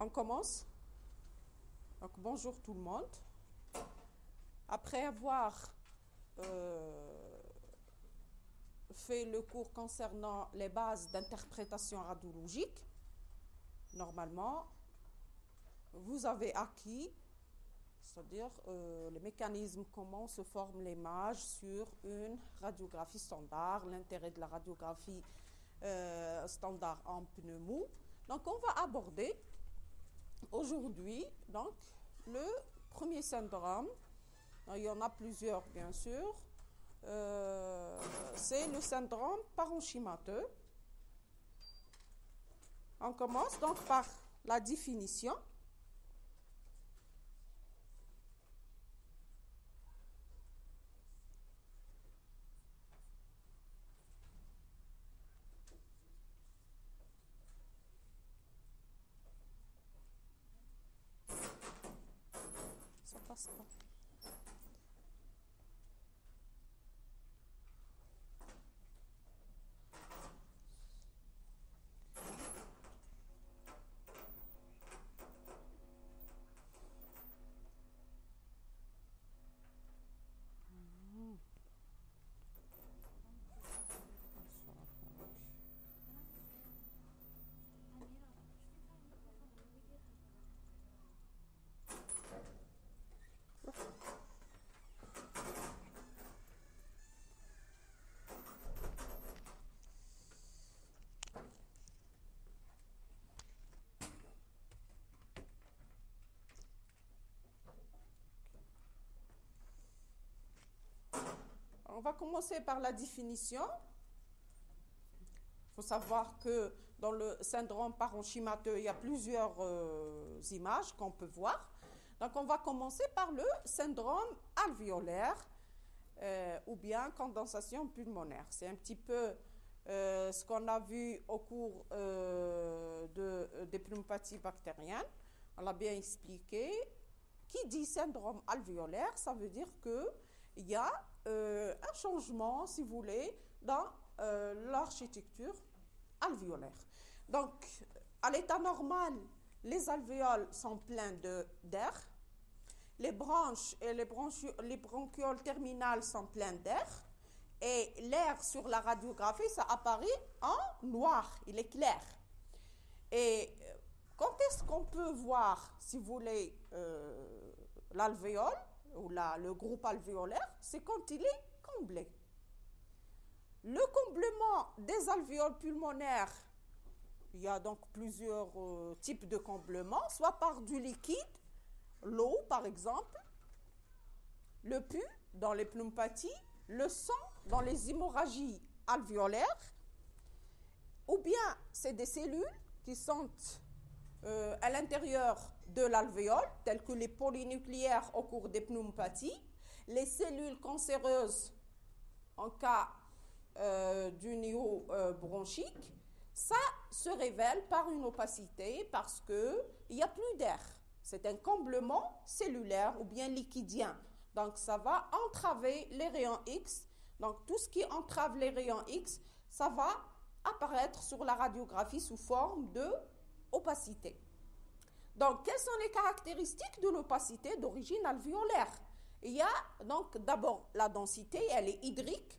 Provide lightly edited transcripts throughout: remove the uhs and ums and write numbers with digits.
On commence. Donc, bonjour tout le monde. Après avoir fait le cours concernant les bases d'interprétation radiologique, normalement, vous avez acquis, c'est-à-dire les mécanismes, comment se forme l'image sur une radiographie standard, l'intérêt de la radiographie standard en pneumo. Donc, on va aborder aujourd'hui donc, le premier syndrome. Donc, il y en a plusieurs, bien sûr. C'est le syndrome parenchymateux. On commence donc par la définition. Ça passe pas. On va commencer par la définition. Il faut savoir que dans le syndrome parenchymateux, il y a plusieurs images qu'on peut voir. Donc, on va commencer par le syndrome alvéolaire ou bien condensation pulmonaire. C'est un petit peu ce qu'on a vu au cours des pneumopathies bactériennes. On l'a bien expliqué. Qui dit syndrome alvéolaire, ça veut dire qu'il y a un changement, si vous voulez, dans l'architecture alvéolaire. Donc, à l'état normal, les alvéoles sont pleins d'air. Les branches et les bronchioles terminales sont pleines d'air. Et l'air sur la radiographie, ça apparaît en noir, il est clair. Et quand est-ce qu'on peut voir, si vous voulez, l'alvéole ou le groupe alvéolaire? C'est quand il est comblé. Le comblement des alvéoles pulmonaires, il y a donc plusieurs types de comblement, soit par du liquide, l'eau par exemple, le pus dans les pneumopathies, le sang dans les hémorragies alvéolaires, ou bien c'est des cellules qui sont à l'intérieur de l'alvéole, telles que les polynucléaires au cours des pneumopathies, les cellules cancéreuses en cas du néo-bronchique, ça se révèle par une opacité parce qu'il n'y a plus d'air. C'est un comblement cellulaire ou bien liquidien. Donc, ça va entraver les rayons X. Donc, tout ce qui entrave les rayons X, ça va apparaître sur la radiographie sous forme de opacité. Donc, quelles sont les caractéristiques de l'opacité d'origine alvéolaire? Il y a donc d'abord la densité, elle est hydrique.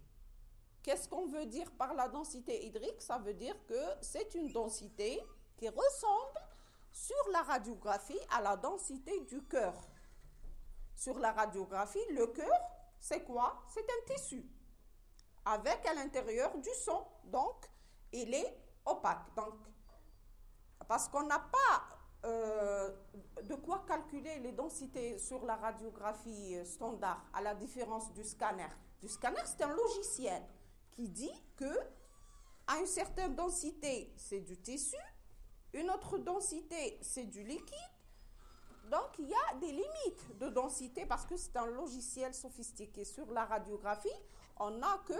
Qu'est-ce qu'on veut dire par la densité hydrique? Ça veut dire que c'est une densité qui ressemble sur la radiographie à la densité du cœur. Sur la radiographie, le cœur, c'est quoi? C'est un tissu avec à l'intérieur du sang. Donc, il est opaque. Donc, parce qu'on n'a pas de quoi calculer les densités sur la radiographie standard, à la différence du scanner. Du scanner, c'est un logiciel qui dit que à une certaine densité, c'est du tissu, une autre densité, c'est du liquide. Donc, il y a des limites de densité parce que c'est un logiciel sophistiqué. Sur la radiographie, on n'a que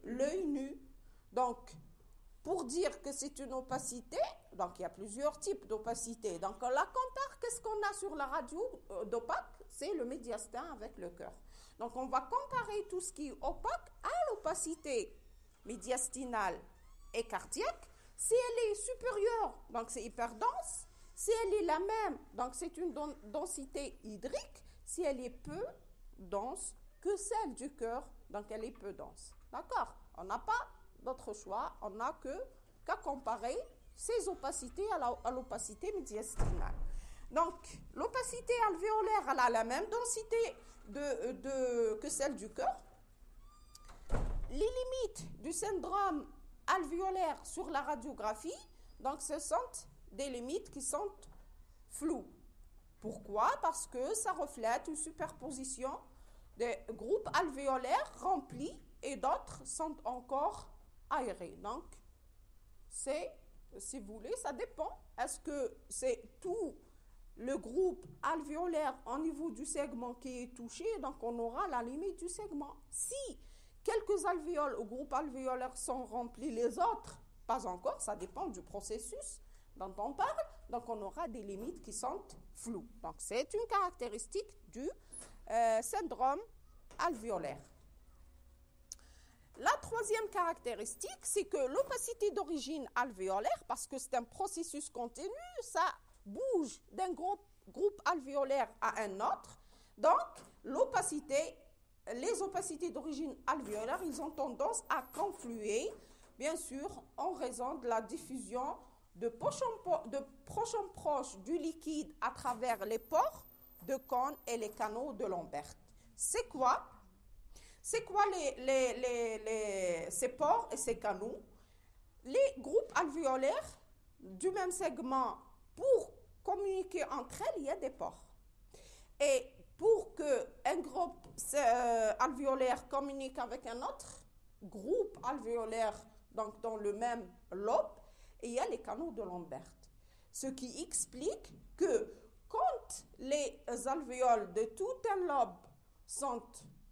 l'œil nu. Donc, pour dire que c'est une opacité, donc il y a plusieurs types d'opacité. Donc, on la compare. Qu'est-ce qu'on a sur la radio d'opaque? C'est le médiastin avec le cœur. Donc, on va comparer tout ce qui est opaque à l'opacité médiastinale et cardiaque. Si elle est supérieure, donc c'est hyper dense. Si elle est la même, donc c'est une densité hydrique, si elle est peu dense que celle du cœur, donc elle est peu dense. D'accord? On n'a pas d'autre choix, on n'a qu'à comparer ces opacités à l'opacité médiastinale. Donc, l'opacité alvéolaire, elle a la même densité que celle du cœur. Les limites du syndrome alvéolaire sur la radiographie, donc ce sont des limites qui sont floues. Pourquoi? Parce que ça reflète une superposition des groupes alvéolaires remplis et d'autres sont encore aérés. Donc, si vous voulez, ça dépend. Est-ce que c'est tout le groupe alvéolaire au niveau du segment qui est touché? Donc, on aura la limite du segment. Si quelques alvéoles ou groupes alvéolaires sont remplis, les autres, pas encore, ça dépend du processus dont on parle. Donc, on aura des limites qui sont floues. Donc, c'est une caractéristique du syndrome alvéolaire. La troisième caractéristique, c'est que l'opacité d'origine alvéolaire, parce que c'est un processus continu, ça bouge d'un groupe alvéolaire à un autre. Donc, les opacités d'origine alvéolaire, ils ont tendance à confluer, bien sûr, en raison de la diffusion de proche en proche du liquide à travers les pores de Kohn et les canaux de Lambert. C'est quoi ces pores et ces canaux? Les groupes alvéolaires du même segment, pour communiquer entre elles, il y a des pores. Et pour qu'un groupe alvéolaire communique avec un autre groupe alvéolaire, donc dans le même lobe, il y a les canaux de Lambert. Ce qui explique que quand les alvéoles de tout un lobe sont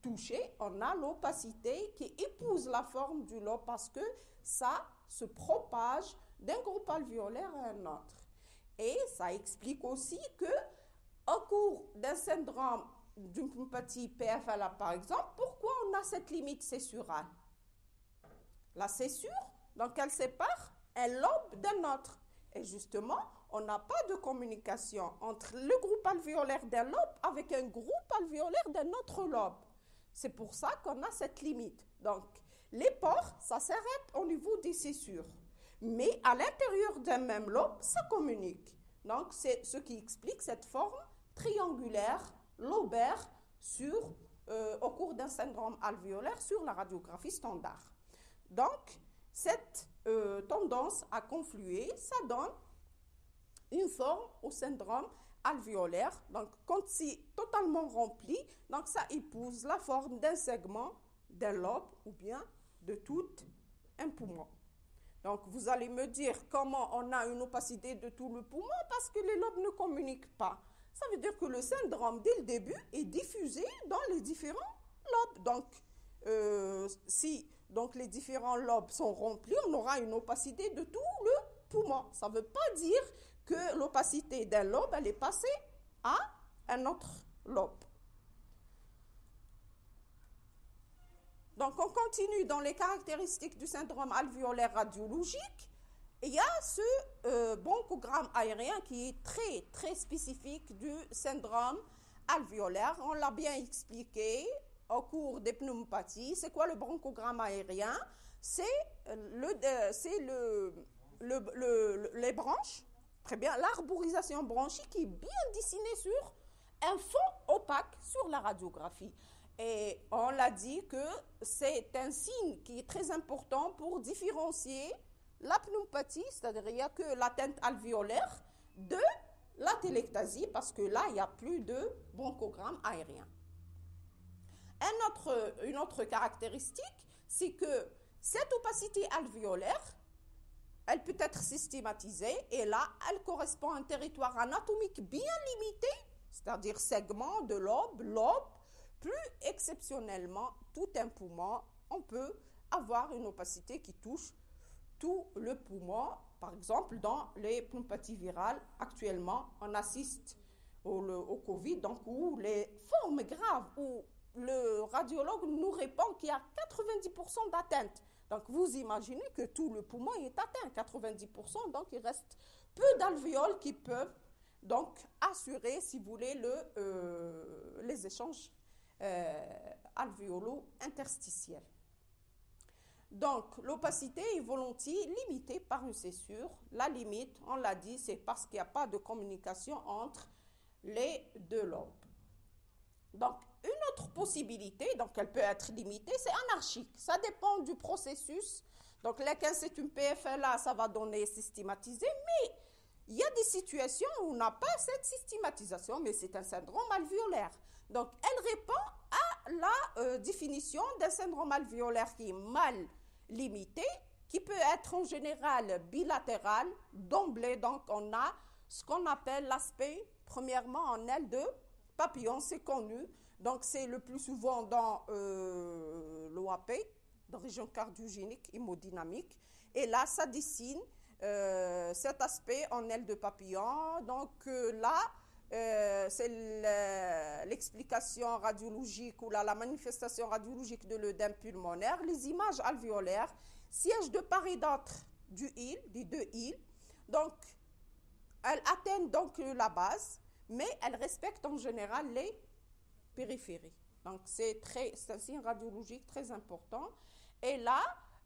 touchées, on a l'opacité qui épouse la forme du lobe parce que ça se propage d'un groupe alvéolaire à un autre. Et ça explique aussi que au cours d'un syndrome d'une pneumopathie PFLA par exemple, pourquoi on a cette limite cessurale? La césure, donc elle sépare un lobe d'un autre. Et justement, on n'a pas de communication entre le groupe alvéolaire d'un lobe avec un groupe alvéolaire d'un autre lobe. C'est pour ça qu'on a cette limite. Donc, les pores, ça s'arrête au niveau des césures. Mais à l'intérieur d'un même lobe, ça communique. Donc, c'est ce qui explique cette forme triangulaire, lobaire, au cours d'un syndrome alvéolaire sur la radiographie standard. Donc, cette tendance à confluer, ça donne une forme au syndrome alvéolaire. Donc, quand c'est totalement rempli, donc ça épouse la forme d'un segment, d'un lobe ou bien de tout un poumon. Donc, vous allez me dire comment on a une opacité de tout le poumon parce que les lobes ne communiquent pas. Ça veut dire que le syndrome, dès le début, est diffusé dans les différents lobes. Donc, si les différents lobes sont remplis, on aura une opacité de tout le poumon. Ça ne veut pas dire que l'opacité d'un lobe, elle est passée à un autre lobe. Donc, on continue dans les caractéristiques du syndrome alvéolaire radiologique. Il y a ce bronchogramme aérien qui est très, très spécifique du syndrome alvéolaire. On l'a bien expliqué au cours des pneumopathies. C'est quoi le bronchogramme aérien? C'est les branches, très bien, l'arborisation bronchique qui est bien dessinée sur un fond opaque sur la radiographie. Et on l'a dit que c'est un signe qui est très important pour différencier la pneumopathie, c'est-à-dire il n'y a que l'atteinte alvéolaire, de la téléctasie, parce que là, il n'y a plus de bronchogramme aérien. Une autre caractéristique, c'est que cette opacité alvéolaire, elle peut être systématisée, et là, elle correspond à un territoire anatomique bien limité, c'est-à-dire segment de lobe, plus exceptionnellement, tout un poumon, on peut avoir une opacité qui touche tout le poumon. Par exemple, dans les pneumopathies virales, actuellement, on assiste au Covid, donc où les formes graves, où le radiologue nous répond qu'il y a 90% d'atteinte. Donc, vous imaginez que tout le poumon est atteint, 90%, donc il reste peu d'alvéoles qui peuvent donc assurer, si vous voulez, les échanges alvéolo-interstitiels. Donc, l'opacité est volontiers limitée par une césure. La limite, on l'a dit, c'est parce qu'il n'y a pas de communication entre les deux lobes. Donc, une autre possibilité, donc elle peut être limitée, c'est anarchique. Ça dépend du processus. Donc, quand c'est une PFLA, ça va donner systématisé, mais il y a des situations où on n'a pas cette systématisation, mais c'est un syndrome alvéolaire. Donc, elle répond à la définition d'un syndrome alvéolaire qui est mal limité, qui peut être en général bilatéral. D'emblée, donc, on a ce qu'on appelle l'aspect, premièrement, en aile de papillon, c'est connu. Donc, c'est le plus souvent dans l'OAP, dans la région cardiogénique hémodynamique. Et là, ça dessine cet aspect en aile de papillon. Donc, là, c'est l'explication radiologique ou la manifestation radiologique de l'œdème pulmonaire. Les images alvéolaires, siège de part et d'autre des deux îles. Donc, elles atteignent donc la base, mais elles respectent en général les périphéries. Donc, c'est un signe radiologique très important. Et là,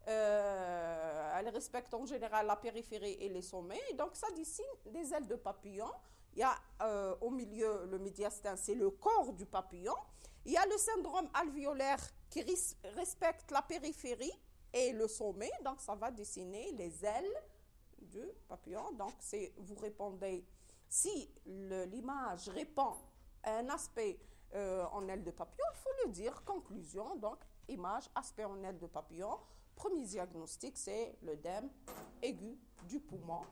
elles respectent en général la périphérie et les sommets. Donc, ça dessine des ailes de papillon. Il y a au milieu le médiastin, c'est le corps du papillon. Il y a le syndrome alvéolaire qui respecte la périphérie et le sommet. Donc, ça va dessiner les ailes du papillon. Donc, vous répondez, si l'image répond à un aspect en aile de papillon, il faut le dire. Conclusion, donc, image, aspect en aile de papillon. Premier diagnostic, c'est l'œdème aigu du poumon.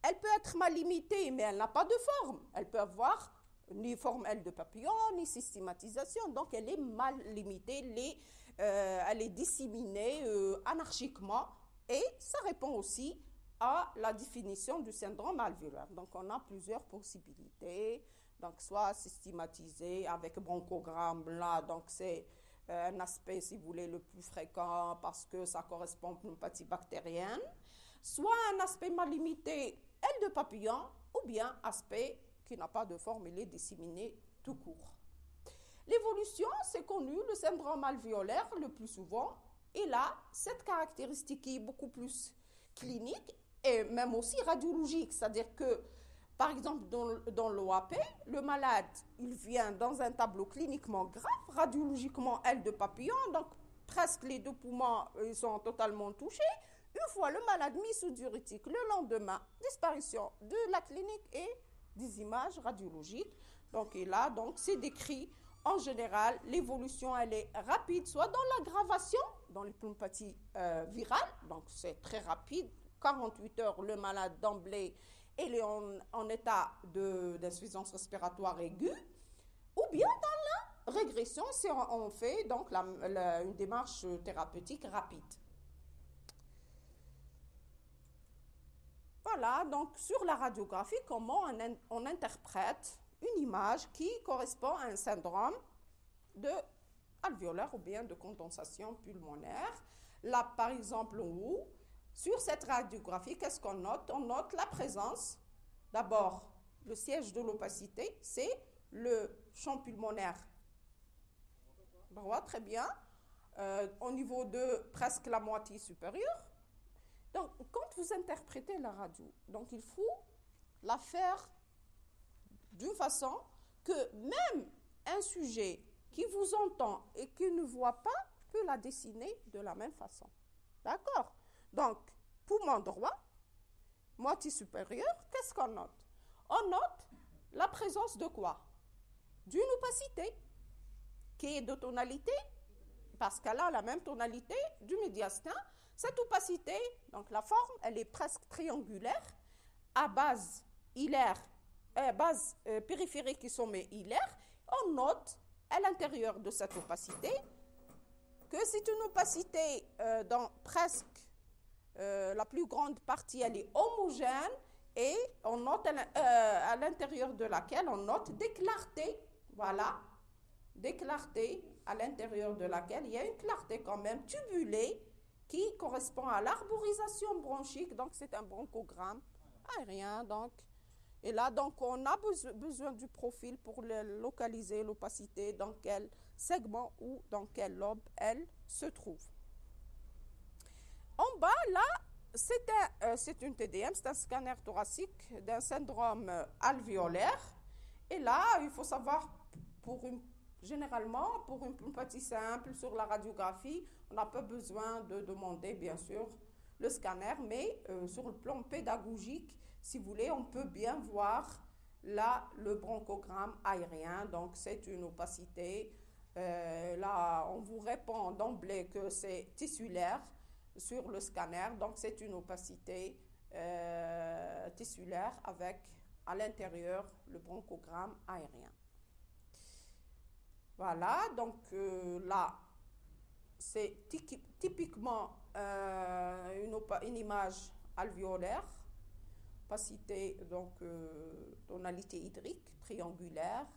Elle peut être mal limitée, mais elle n'a pas de forme. Elle peut avoir ni forme aile de papillon, ni systématisation. Donc, elle est mal limitée, elle est disséminée anarchiquement. Et ça répond aussi à la définition du syndrome alvéolaire. Donc, on a plusieurs possibilités. Donc, soit systématisé avec bronchogramme, là, donc c'est un aspect, si vous voulez, le plus fréquent parce que ça correspond à une pneumopathie bactérienne. Soit un aspect mal limité, aile de papillon, ou bien aspect qui n'a pas de forme, il est disséminé tout court. L'évolution, c'est connu, le syndrome alvéolaire, le plus souvent, et là, cette caractéristique qui est beaucoup plus clinique et même aussi radiologique, c'est-à-dire que, par exemple, dans l'OAP, le malade, il vient dans un tableau cliniquement grave, radiologiquement aile de papillon, donc presque les deux poumons ils sont totalement touchés. Une fois le malade mis sous diurétique, le lendemain, disparition de la clinique et des images radiologiques. Donc, et là, donc, c'est décrit en général, l'évolution, elle est rapide, soit dans l'aggravation, dans les pneumopathies virales, donc c'est très rapide, 48 heures, le malade d'emblée, il est en état d'insuffisance respiratoire aiguë, ou bien dans la régression, si on fait donc une démarche thérapeutique rapide. Voilà, donc sur la radiographie, comment on interprète une image qui correspond à un syndrome alvéolaire ou bien de condensation pulmonaire. Là, par exemple, sur cette radiographie, qu'est-ce qu'on note? On note la présence, d'abord, le siège de l'opacité, c'est le champ pulmonaire droit, très bien, au niveau de presque la moitié supérieure. Donc, quand vous interprétez la radio, donc il faut la faire d'une façon que même un sujet qui vous entend et qui ne voit pas peut la dessiner de la même façon. D'accord? Donc, poumon droit, moitié supérieure, qu'est-ce qu'on note? On note la présence de quoi? D'une opacité qui est de tonalité, parce qu'elle a la même tonalité du médiastin. Cette opacité, donc la forme, elle est presque triangulaire, à base hilaire, base périphérique et sommet hilaire. On note à l'intérieur de cette opacité que c'est une opacité dans presque la plus grande partie, elle est homogène et on note à l'intérieur de laquelle on note des clartés, voilà, des clartés à l'intérieur de laquelle il y a une clarté quand même tubulée qui correspond à l'arborisation bronchique, donc c'est un bronchogramme aérien. Donc, et là, donc, on a besoin du profil pour localiser l'opacité, dans quel segment ou dans quel lobe elle se trouve. En bas, là, c'est une TDM, c'est un scanner thoracique d'un syndrome alvéolaire. Et là, il faut savoir, généralement, pour une pneumopathie simple sur la radiographie, on n'a pas besoin de demander, bien sûr, le scanner, mais sur le plan pédagogique, si vous voulez, on peut bien voir là le bronchogramme aérien. Donc, c'est une opacité. Là, on vous répond d'emblée que c'est tissulaire sur le scanner. Donc, c'est une opacité tissulaire avec à l'intérieur le bronchogramme aérien. Voilà, donc là, c'est typiquement une image alvéolaire, opacité, donc tonalité hydrique, triangulaire.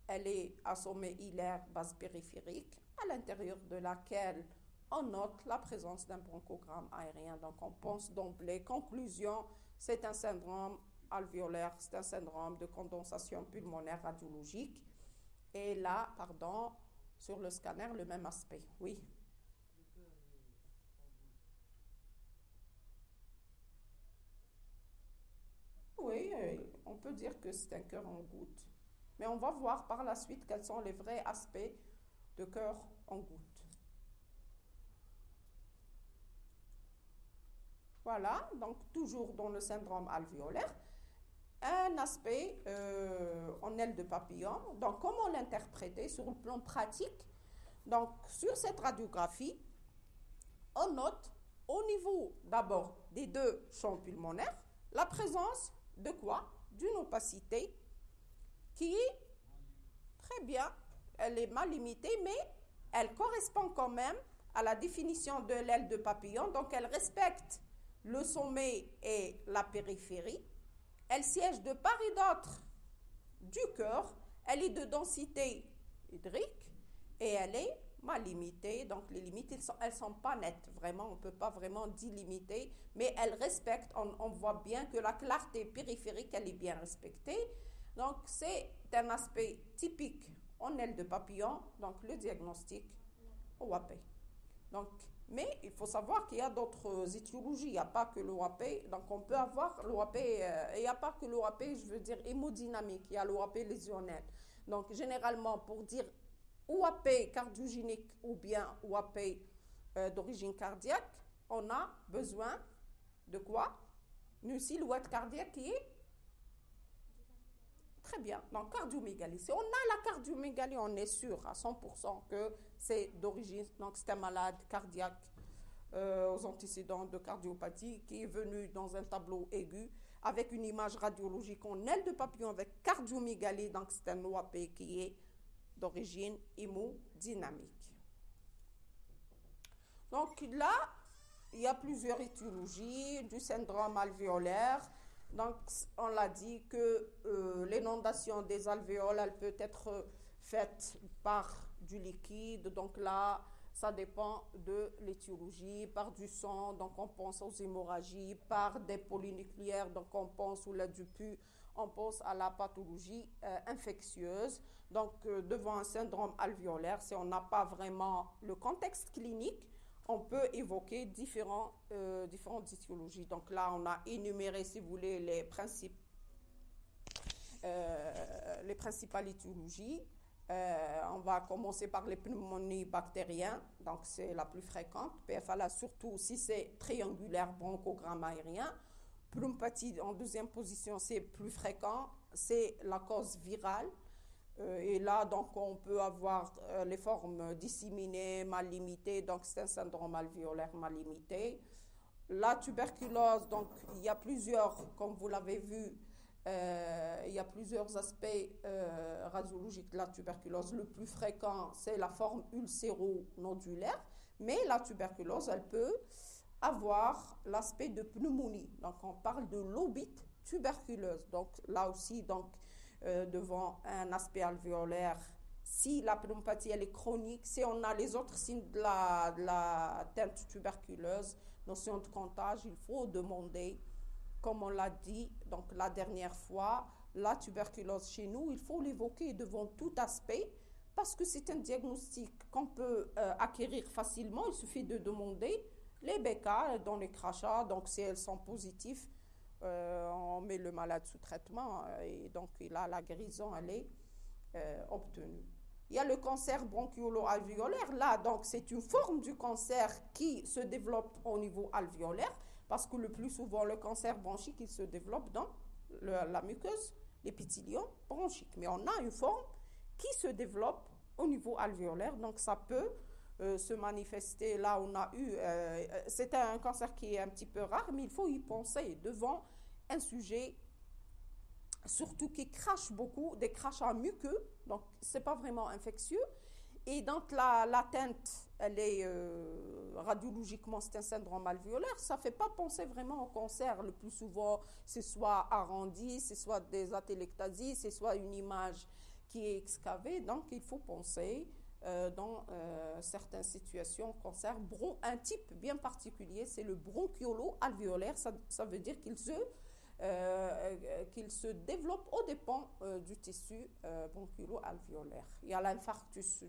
Elle est à sommet hilaire, base périphérique, à l'intérieur de laquelle on note la présence d'un bronchogramme aérien. Donc on pense d'emblée, conclusion, c'est un syndrome alvéolaire, c'est un syndrome de condensation pulmonaire radiologique. Et là, pardon, sur le scanner, le même aspect. Oui. Oui, on peut dire que c'est un cœur en goutte. Mais on va voir par la suite quels sont les vrais aspects de cœur en goutte. Voilà, donc toujours dans le syndrome alvéolaire, un aspect en aile de papillon. Donc, comment l'interpréter sur le plan pratique? Donc, sur cette radiographie, on note au niveau d'abord des deux champs pulmonaires la présence de quoi? D'une opacité qui est très bien, elle est mal limitée, mais elle correspond quand même à la définition de l'aile de papillon. Donc, elle respecte le sommet et la périphérie. Elle siège de part et d'autre du cœur. Elle est de densité hydrique et elle est mal limitée. Donc, les limites, elles sont pas nettes. Vraiment, on ne peut pas vraiment délimiter, mais elle respecte. On voit bien que la clarté périphérique, elle est bien respectée. Donc, c'est un aspect typique en aile de papillon. Donc, le diagnostic OAP. Donc, mais il faut savoir qu'il y a d'autres étiologies. Il n'y a pas que l'OAP. Donc, on peut avoir l'OAP. Il n'y a pas que l'OAP, je veux dire, hémodynamique. Il y a l'OAP lésionnel. Donc, généralement, pour dire OAP cardiogénique ou bien OAP d'origine cardiaque, on a besoin de quoi? Une silhouette cardiaque qui est très bien. Donc, cardiomégalie. Si on a la cardiomégalie, on est sûr à 100% que c'est d'origine, donc c'est un malade cardiaque aux antécédents de cardiopathie qui est venu dans un tableau aigu avec une image radiologique en aile de papillon avec cardiomégalie. Donc, c'est un OAP qui est d'origine hémodynamique. Donc, là, il y a plusieurs étiologies du syndrome alvéolaire. Donc, on l'a dit que l'inondation des alvéoles, elle peut être faite par du liquide. Donc là, ça dépend de l'étiologie. Par du sang, donc on pense aux hémorragies. Par des polynucléaires, donc on pense au lait du pus. On pense à la pathologie infectieuse. Donc, devant un syndrome alvéolaire, si on n'a pas vraiment le contexte clinique, on peut évoquer différentes étiologies. Donc là, on a énuméré, si vous voulez, les principales étiologies. On va commencer par les pneumonies bactériennes, donc c'est la plus fréquente. PFALA, surtout si c'est triangulaire, bronchogramme aérien. Pneumopathie, en deuxième position, c'est plus fréquent, c'est la cause virale. Et là, donc, on peut avoir les formes disséminées, mal limitées, donc c'est un syndrome alvéolaire mal limité. La tuberculose, donc, il y a plusieurs, comme vous l'avez vu, il y a plusieurs aspects radiologiques de la tuberculose. Le plus fréquent, c'est la forme ulcéro-nodulaire, mais la tuberculose, elle peut avoir l'aspect de pneumonie. Donc, on parle de lobite tuberculeuse. Donc, là aussi, donc, devant un aspect alvéolaire, si la pneumopathie elle est chronique, si on a les autres signes de la teinte tuberculeuse, notion de comptage, il faut demander comme on l'a dit donc la dernière fois, la tuberculose chez nous, il faut l'évoquer devant tout aspect parce que c'est un diagnostic qu'on peut acquérir facilement. Il suffit de demander les BK dans les crachats. Donc, si elles sont positives, on met le malade sous traitement et donc la guérison, elle est obtenue. Il y a le cancer bronchiolo-alvéolaire. Là, donc, c'est une forme du cancer qui se développe au niveau alvéolaire parce que le plus souvent, le cancer bronchique, il se développe dans la muqueuse, l'épithélium bronchique. Mais on a une forme qui se développe au niveau alvéolaire. Donc, ça peut se manifester là où on a eu... c'est un cancer qui est un petit peu rare, mais il faut y penser devant un sujet, surtout qui crache beaucoup, des crachats muqueux. Donc, ce n'est pas vraiment infectieux. Et donc, l'atteinte, elle est radiologiquement, c'est un syndrome alvéolaire. Ça ne fait pas penser vraiment au cancer. Le plus souvent, c'est soit arrondi, c'est soit des atélectasies, c'est soit une image qui est excavée. Donc, il faut penser dans certaines situations cancer. Un type bien particulier, c'est le bronchiolo-alvéolaire. Ça veut dire qu'il se développe aux dépens du tissu bronchiolo-alvéolaire. Il y a l'infarctus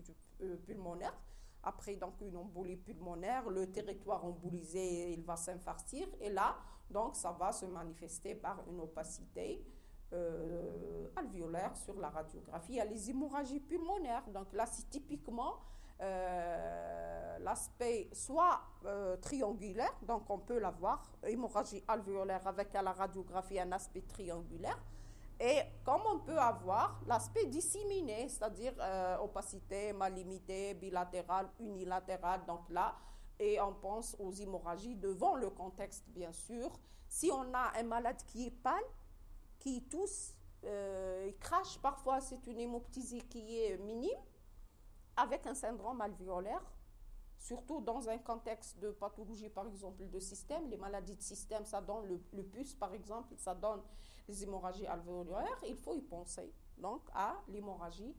pulmonaire. Après, donc, une embolie pulmonaire, le territoire embolisé, il va s'infarcir. Et là, donc, ça va se manifester par une opacité alvéolaire sur la radiographie. Il y a les hémorragies pulmonaires. Donc, là, c'est typiquement l'aspect soit triangulaire, donc on peut l'avoir, hémorragie alvéolaire avec à la radiographie un aspect triangulaire, et comme on peut avoir l'aspect disséminé, c'est-à-dire opacité mal limitée, bilatérale, unilatérale, donc là, et on pense aux hémorragies devant le contexte bien sûr. Si on a un malade qui est pâle, qui tousse, il crache, parfois c'est une hémoptysie qui est minime, avec un syndrome alvéolaire, surtout dans un contexte de pathologie, par exemple, de système. Les maladies de système, ça donne le lupus, par exemple, ça donne les hémorragies alvéolaires. Il faut y penser, donc, à l'hémorragie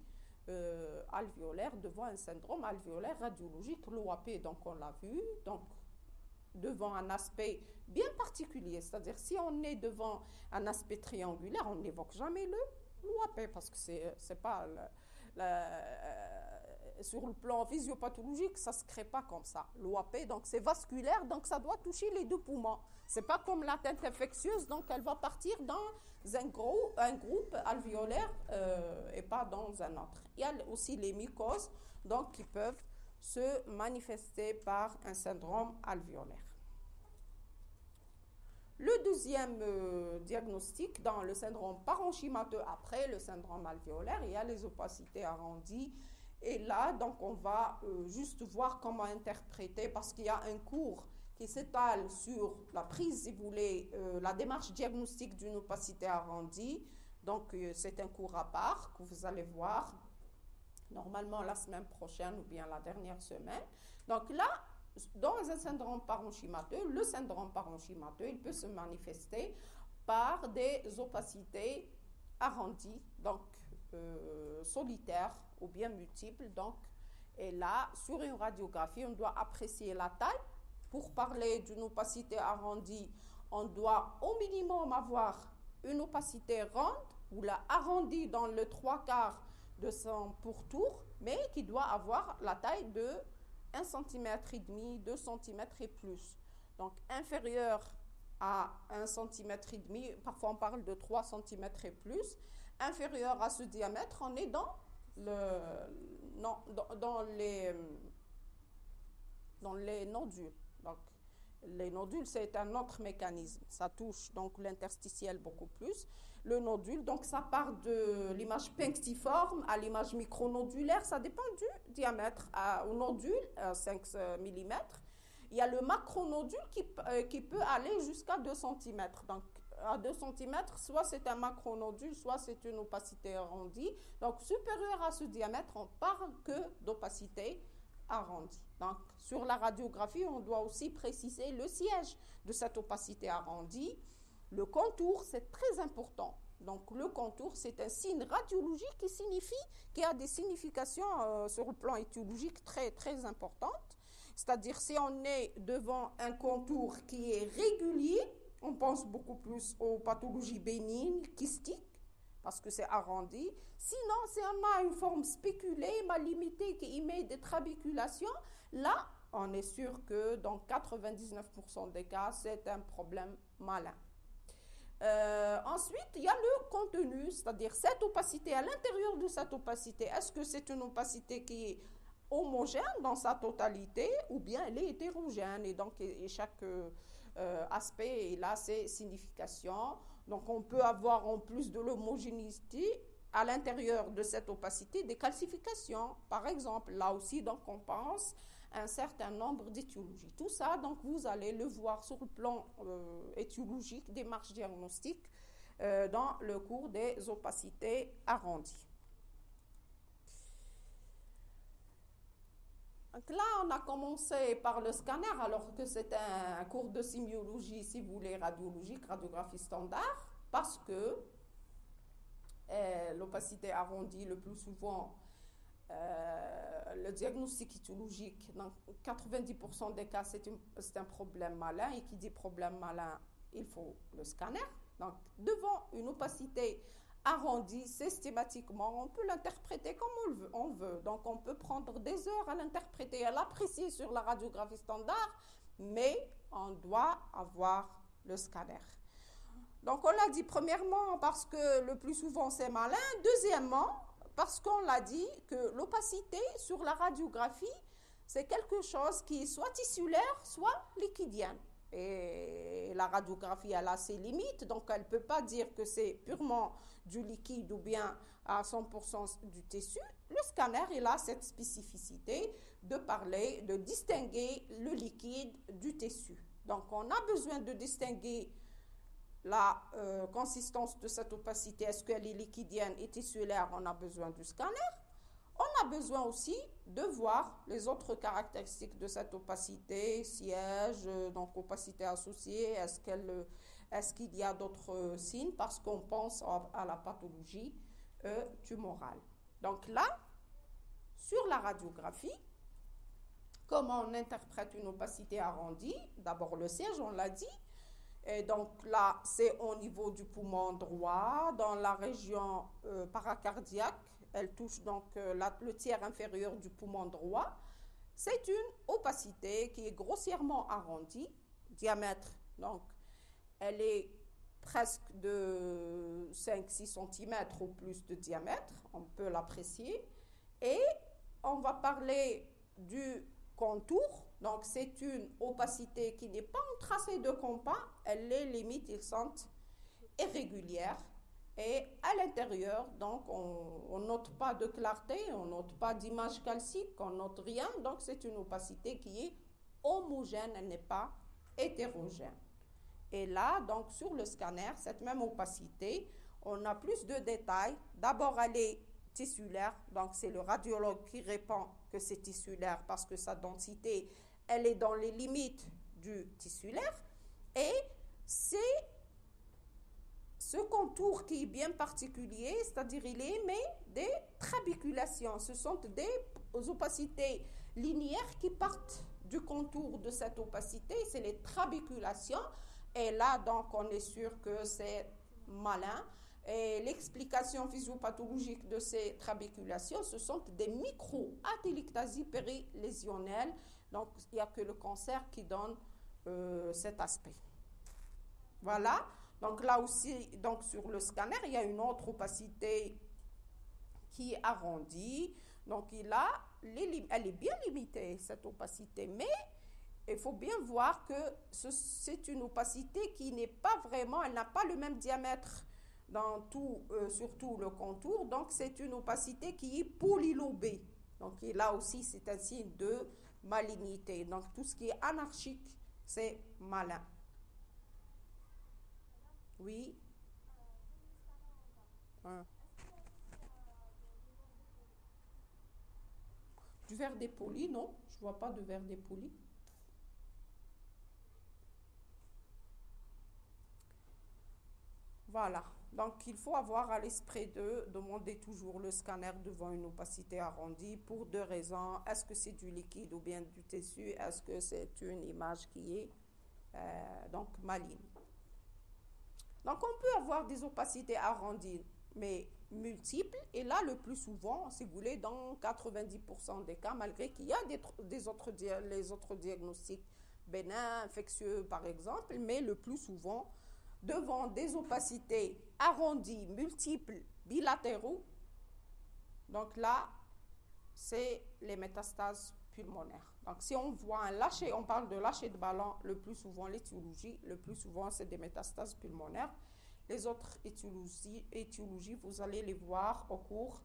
alvéolaire devant un syndrome alvéolaire radiologique, l'OAP, donc on l'a vu, donc devant un aspect bien particulier, c'est-à-dire si on est devant un aspect triangulaire, on n'évoque jamais l'OAP parce que c'est pas... sur le plan physiopathologique, ça ne se crée pas comme ça. L'OAP, donc c'est vasculaire, donc ça doit toucher les deux poumons. Ce n'est pas comme l'atteinte infectieuse, donc elle va partir dans un groupe alvéolaire et pas dans un autre. Il y a aussi les mycoses, donc qui peuvent se manifester par un syndrome alvéolaire. Le deuxième diagnostic dans le syndrome parenchymateux après le syndrome alvéolaire, il y a les opacités arrondies. Et là, donc, on va juste voir comment interpréter, parce qu'il y a un cours qui s'étale sur la prise, si vous voulez, la démarche diagnostique d'une opacité arrondie. Donc, c'est un cours à part que vous allez voir normalement la semaine prochaine ou bien la dernière semaine. Donc là, dans un syndrome parenchymateux, le syndrome parenchymateux, il peut se manifester par des opacités arrondies, donc solitaires ou bien multiples. Donc, et là, sur une radiographie, on doit apprécier la taille. Pour parler d'une opacité arrondie, on doit au minimum avoir une opacité ronde ou la arrondie dans le 3/4 de son pourtour, mais qui doit avoir la taille de 1,5 cm, 2 cm et plus. Donc, inférieur à 1,5 cm, parfois on parle de 3 cm et plus. Inférieur à ce diamètre, on est dans les nodules. Donc, les nodules, c'est un autre mécanisme. Ça touche donc l'interstitiel beaucoup plus. Le nodule, donc ça part de l'image punctiforme à l'image micronodulaire. Ça dépend du diamètre. Au nodule, 5 mm. Il y a le macronodule qui peut aller jusqu'à 2 cm. Donc, à 2 cm, soit c'est un macronodule, soit c'est une opacité arrondie. Donc, supérieure à ce diamètre, on parle que d'opacité arrondie. Donc, sur la radiographie, on doit aussi préciser le siège de cette opacité arrondie. Le contour, c'est très important. Donc, le contour, c'est un signe radiologique qui a des significations sur le plan étiologique très, très importantes. C'est-à-dire, si on est devant un contour qui est régulier, On pense beaucoup plus aux pathologies bénignes, kystiques, parce que c'est arrondi. Sinon, si on a une forme spéculée, mal limitée, qui émet des trabéculations, là, on est sûr que dans 99% des cas, c'est un problème malin. Ensuite, il y a le contenu, c'est-à-dire cette opacité. À l'intérieur de cette opacité, est-ce que c'est une opacité qui est homogène dans sa totalité ou bien elle est hétérogène, et donc chaque aspect a ses significations. Donc on peut avoir, en plus de l'homogénéité, à l'intérieur de cette opacité des calcifications. Par exemple, là aussi, donc on pense un certain nombre d'étiologies. Tout ça, donc vous allez le voir sur le plan étiologique, démarche diagnostique, dans le cours des opacités arrondies. Donc là, on a commencé par le scanner, alors que c'est un cours de sémiologie, si vous voulez, radiologique, radiographie standard, parce que l'opacité arrondie, le plus souvent, le diagnostic étiologique, dans 90% des cas, c'est un problème malin, et qui dit problème malin, il faut le scanner. Donc, devant une opacité arrondie, systématiquement, on peut l'interpréter comme on veut. Donc, on peut prendre des heures à l'interpréter, à l'apprécier sur la radiographie standard, mais on doit avoir le scanner. Donc, on l'a dit premièrement parce que le plus souvent c'est malin. Deuxièmement, parce qu'on l'a dit que l'opacité sur la radiographie, c'est quelque chose qui est soit tissulaire, soit liquidienne. Et la radiographie, elle a ses limites, donc elle ne peut pas dire que c'est purement du liquide ou bien à 100% du tissu. Le scanner, il a cette spécificité de parler, de distinguer le liquide du tissu. Donc, on a besoin de distinguer la consistance de cette opacité. Est-ce qu'elle est liquidienne et tissulaire? On a besoin du scanner. On a besoin aussi de voir les autres caractéristiques de cette opacité, siège, donc opacité associée, est-ce qu'il y a d'autres signes, parce qu'on pense à la pathologie tumorale. Donc là, sur la radiographie, comment on interprète une opacité arrondie? D'abord le siège, on l'a dit. Et donc là, c'est au niveau du poumon droit, dans la région paracardiaque. Elle touche donc le tiers inférieur du poumon droit. C'est une opacité qui est grossièrement arrondie, diamètre, donc elle est presque de 5-6 cm ou plus de diamètre, on peut l'apprécier. Et on va parler du contour, donc c'est une opacité qui n'est pas un tracé de compas, les limites ils sont irrégulières. Et à l'intérieur, donc, on note pas de clarté, on note pas d'image calcique, on note rien. Donc, c'est une opacité qui est homogène, elle n'est pas hétérogène. Et là, donc, sur le scanner, cette même opacité, on a plus de détails. D'abord, elle est tissulaire, donc c'est le radiologue qui répond que c'est tissulaire parce que sa densité, elle est dans les limites du tissulaire. Et c'est ce contour qui est bien particulier, c'est-à-dire il émet des trabéculations. Ce sont des opacités linéaires qui partent du contour de cette opacité, c'est les trabéculations. Et là, donc, on est sûr que c'est malin. Et l'explication physiopathologique de ces trabéculations, ce sont des micro-atelectasies périlésionnelles. Donc, il n'y a que le cancer qui donne cet aspect. Voilà. Donc là aussi, donc sur le scanner, il y a une autre opacité qui est arrondie. Donc elle est bien limitée, cette opacité. Mais il faut bien voir que c'est une opacité qui n'est pas vraiment, elle n'a pas le même diamètre dans sur tout le contour. Donc c'est une opacité qui est polylobée. Donc là aussi, c'est un signe de malignité. Donc tout ce qui est anarchique, c'est malin. Oui. Du verre dépoli, non, je ne vois pas de verre dépoli. Voilà, donc il faut avoir à l'esprit de demander toujours le scanner devant une opacité arrondie pour deux raisons. Est-ce que c'est du liquide ou bien du tissu? Est-ce que c'est une image qui est donc maligne? Donc, on peut avoir des opacités arrondies, mais multiples. Et là, le plus souvent, si vous voulez, dans 90% des cas, malgré qu'il y a les autres diagnostics bénins, infectieux, par exemple, mais le plus souvent, devant des opacités arrondies, multiples, bilatéraux, donc là, c'est les métastases pulmonaires. Donc, si on voit un lâcher, on parle de lâcher de ballon, le plus souvent l'étiologie, le plus souvent c'est des métastases pulmonaires. Les autres étiologies, vous allez les voir au cours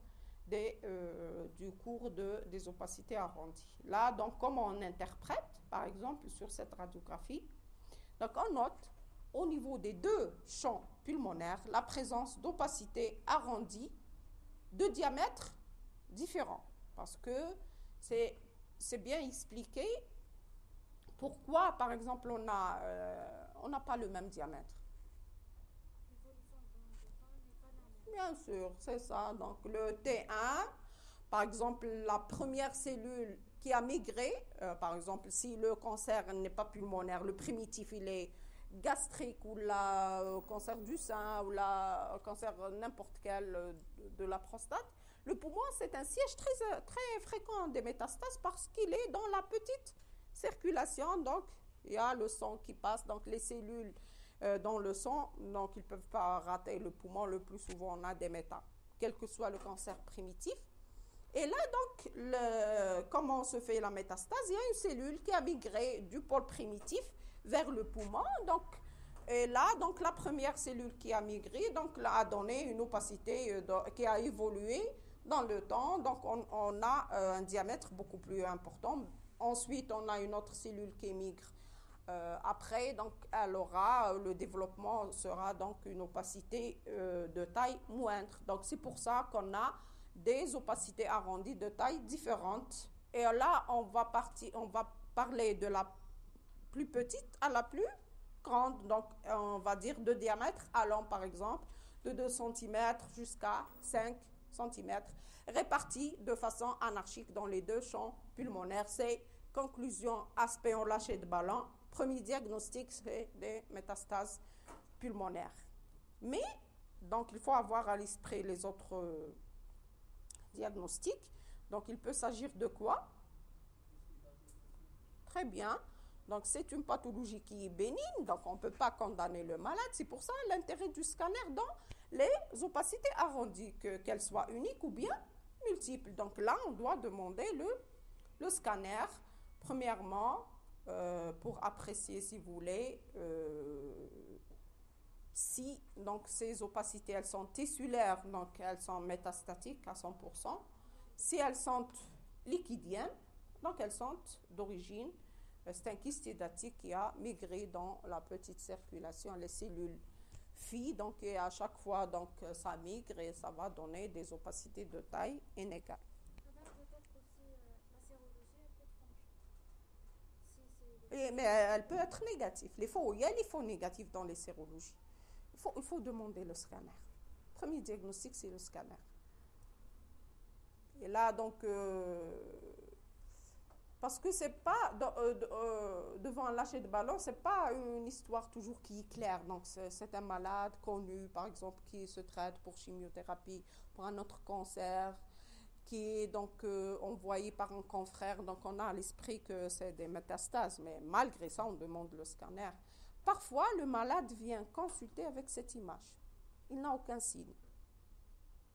des opacités arrondies. Là, donc, comment on interprète, par exemple, sur cette radiographie, donc on note au niveau des deux champs pulmonaires la présence d'opacité arrondie de diamètre différent. Parce que c'est bien expliqué pourquoi, par exemple, on n'a pas le même diamètre. Bien sûr, c'est ça. Donc, le T1, par exemple, la première cellule qui a migré, par exemple, si le cancer n'est pas pulmonaire, le primitif, il est gastrique ou le cancer du sein ou le cancer n'importe quel de la prostate, le poumon, c'est un siège très, très fréquent des métastases parce qu'il est dans la petite circulation. Donc, il y a le sang qui passe, donc les cellules dans le sang, donc ils ne peuvent pas rater le poumon. Le plus souvent, on a des métas, quel que soit le cancer primitif. Et là, donc, comment se fait la métastase? Il y a une cellule qui a migré du pôle primitif vers le poumon. Donc, et là, donc, la première cellule qui a migré, donc, là, a donné une opacité qui a évolué dans le temps. Donc, on a un diamètre beaucoup plus important. Ensuite, on a une autre cellule qui migre après. Donc, le développement sera donc une opacité de taille moindre. Donc, c'est pour ça qu'on a des opacités arrondies de taille différentes. Et là, on va parler de la plus petite à la plus grande. Donc, on va dire de diamètre allant, par exemple, de 2 cm jusqu'à 5 cm, répartis de façon anarchique dans les deux champs pulmonaires. C'est conclusion, aspect en lâcher de ballon. Premier diagnostic, c'est des métastases pulmonaires. Mais, donc, il faut avoir à l'esprit les autres diagnostics. Donc, il peut s'agir de quoi? Très bien. Donc, c'est une pathologie qui est bénigne, donc on ne peut pas condamner le malade. C'est pour ça l'intérêt du scanner dans les opacités arrondies, qu'elles soient uniques ou bien multiples. Donc là, on doit demander le scanner, premièrement, pour apprécier, si vous voulez, si donc, ces opacités, elles sont tissulaires, donc elles sont métastatiques à 100%. Si elles sont liquidiennes, donc elles sont d'origine, c'est un kyste hydatique qui a migré dans la petite circulation, les cellules filles, donc et à chaque fois, donc ça migre et ça va donner des opacités de taille inégale. Mais elle peut être négative. Il y a les faux négatifs dans les sérologies. Il faut demander le scanner. Premier diagnostic, c'est le scanner. Et là, donc, parce que c'est pas, devant un lâcher de ballon, c'est pas une histoire toujours qui est claire. Donc, c'est un malade connu, par exemple, qui se traite pour chimiothérapie, pour un autre cancer, qui est donc envoyé par un confrère. Donc, on a à l'esprit que c'est des métastases, mais malgré ça, on demande le scanner. Parfois, le malade vient consulter avec cette image. Il n'a aucun signe.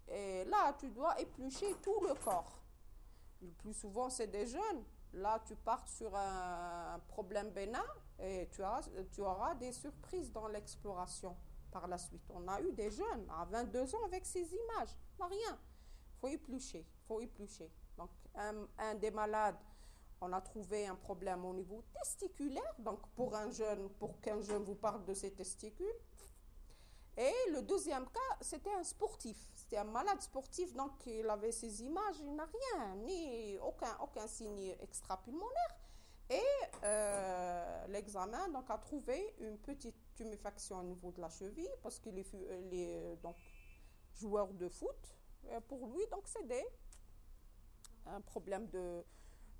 Et là, tu dois éplucher tout le corps. Le plus souvent, c'est des jeunes. Là, tu pars sur un problème bénin et tu auras des surprises dans l'exploration par la suite. On a eu des jeunes à 22 ans avec ces images. Pas rien. Il faut éplucher. Donc, un des malades, on a trouvé un problème au niveau testiculaire. Donc, pour qu'un jeune vous parle de ses testicules. Et le deuxième cas, c'était un sportif. C'était un malade sportif, donc il avait ces images, il n'a rien, ni aucun signe extrapulmonaire. Et l'examen donc, a trouvé une petite tuméfaction au niveau de la cheville, parce qu'il est donc, joueur de foot. Et pour lui, donc, c'est un problème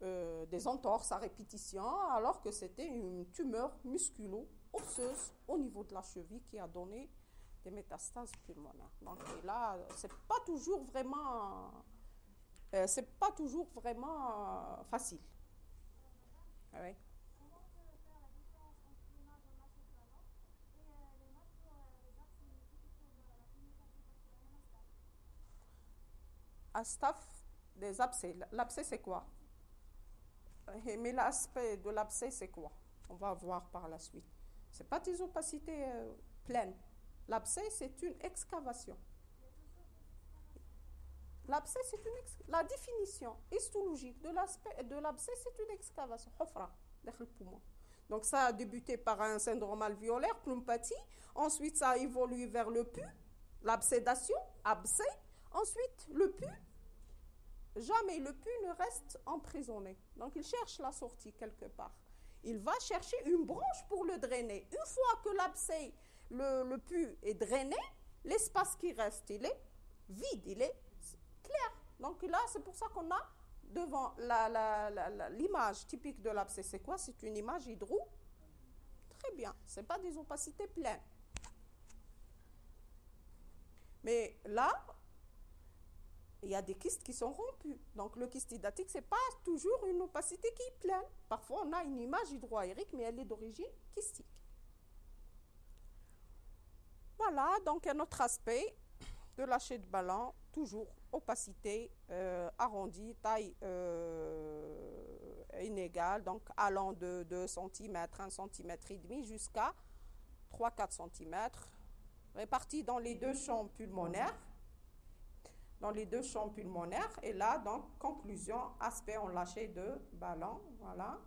des entorses à répétition, alors que c'était une tumeur musculo-osseuse au niveau de la cheville qui a donné des métastases pulmonaires. Donc et là, c'est pas toujours vraiment facile. Oui. Comment on peut faire la différence entre l'image en lâcher de ballon et l'image pour les abcès multiples pour la communication bactérienne À staph, des abcès. L'abcès, c'est quoi? Mais l'aspect de l'abcès, c'est quoi? On va voir par la suite. C'est pas des opacités pleines. L'abcès, c'est une excavation. L'abcès, c'est la définition histologique de l'abcès, c'est une excavation. Hofra, dans le poumon. Donc ça a débuté par un syndrome alvéolaire, pneumopathie. Ensuite, ça a évolué vers le PU, l'absédation, abcès. Ensuite, le PU. Jamais le PU ne reste emprisonné. Donc il cherche la sortie quelque part. Il va chercher une branche pour le drainer. Une fois que l'abcès, le PU est drainé, l'espace qui reste, il est vide, il est clair. Donc là, c'est pour ça qu'on a devant l'image typique de l'abcès. C'est quoi? C'est une image hydro. Très bien. Ce n'est pas des opacités pleines. Mais là, il y a des kystes qui sont rompus. Donc le kyste hydatique, ce n'est pas toujours une opacité qui est pleine. Parfois, on a une image hydroaérique, mais elle est d'origine kystique. Voilà, donc un autre aspect de lâcher de ballon, toujours opacité arrondie, taille inégale, donc allant de 2 cm, 1 cm et demi jusqu'à 3-4 cm, répartis dans les deux champs pulmonaires. Et là, donc, conclusion, aspect en lâcher de ballon, voilà.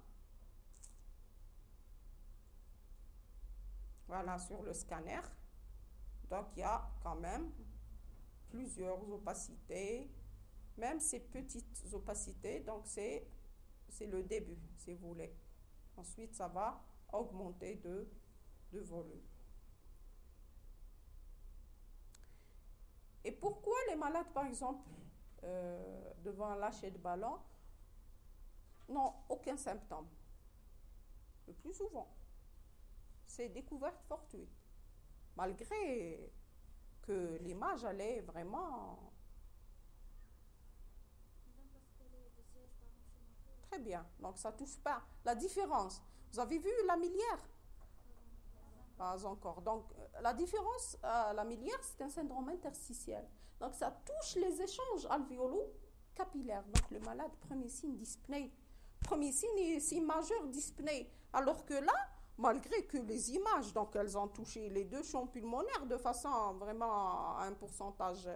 Voilà, sur le scanner. Donc, il y a quand même plusieurs opacités, même ces petites opacités, donc c'est le début, si vous voulez. Ensuite, ça va augmenter de volume. Et pourquoi les malades, par exemple, devant un lâcher de ballon, n'ont aucun symptôme? Le plus souvent, c'est découverte fortuite. Malgré que l'image, elle est vraiment très bien. Donc, ça ne touche pas. La différence, vous avez vu la miliaire? Pas encore. Donc, la différence, la miliaire, c'est un syndrome interstitiel. Donc, ça touche les échanges alvéolo-capillaires. Donc, le malade, premier signe dyspnée. Premier signe majeur dyspnée. Alors que là, malgré que les images, donc elles ont touché les deux champs pulmonaires de façon vraiment à un pourcentage,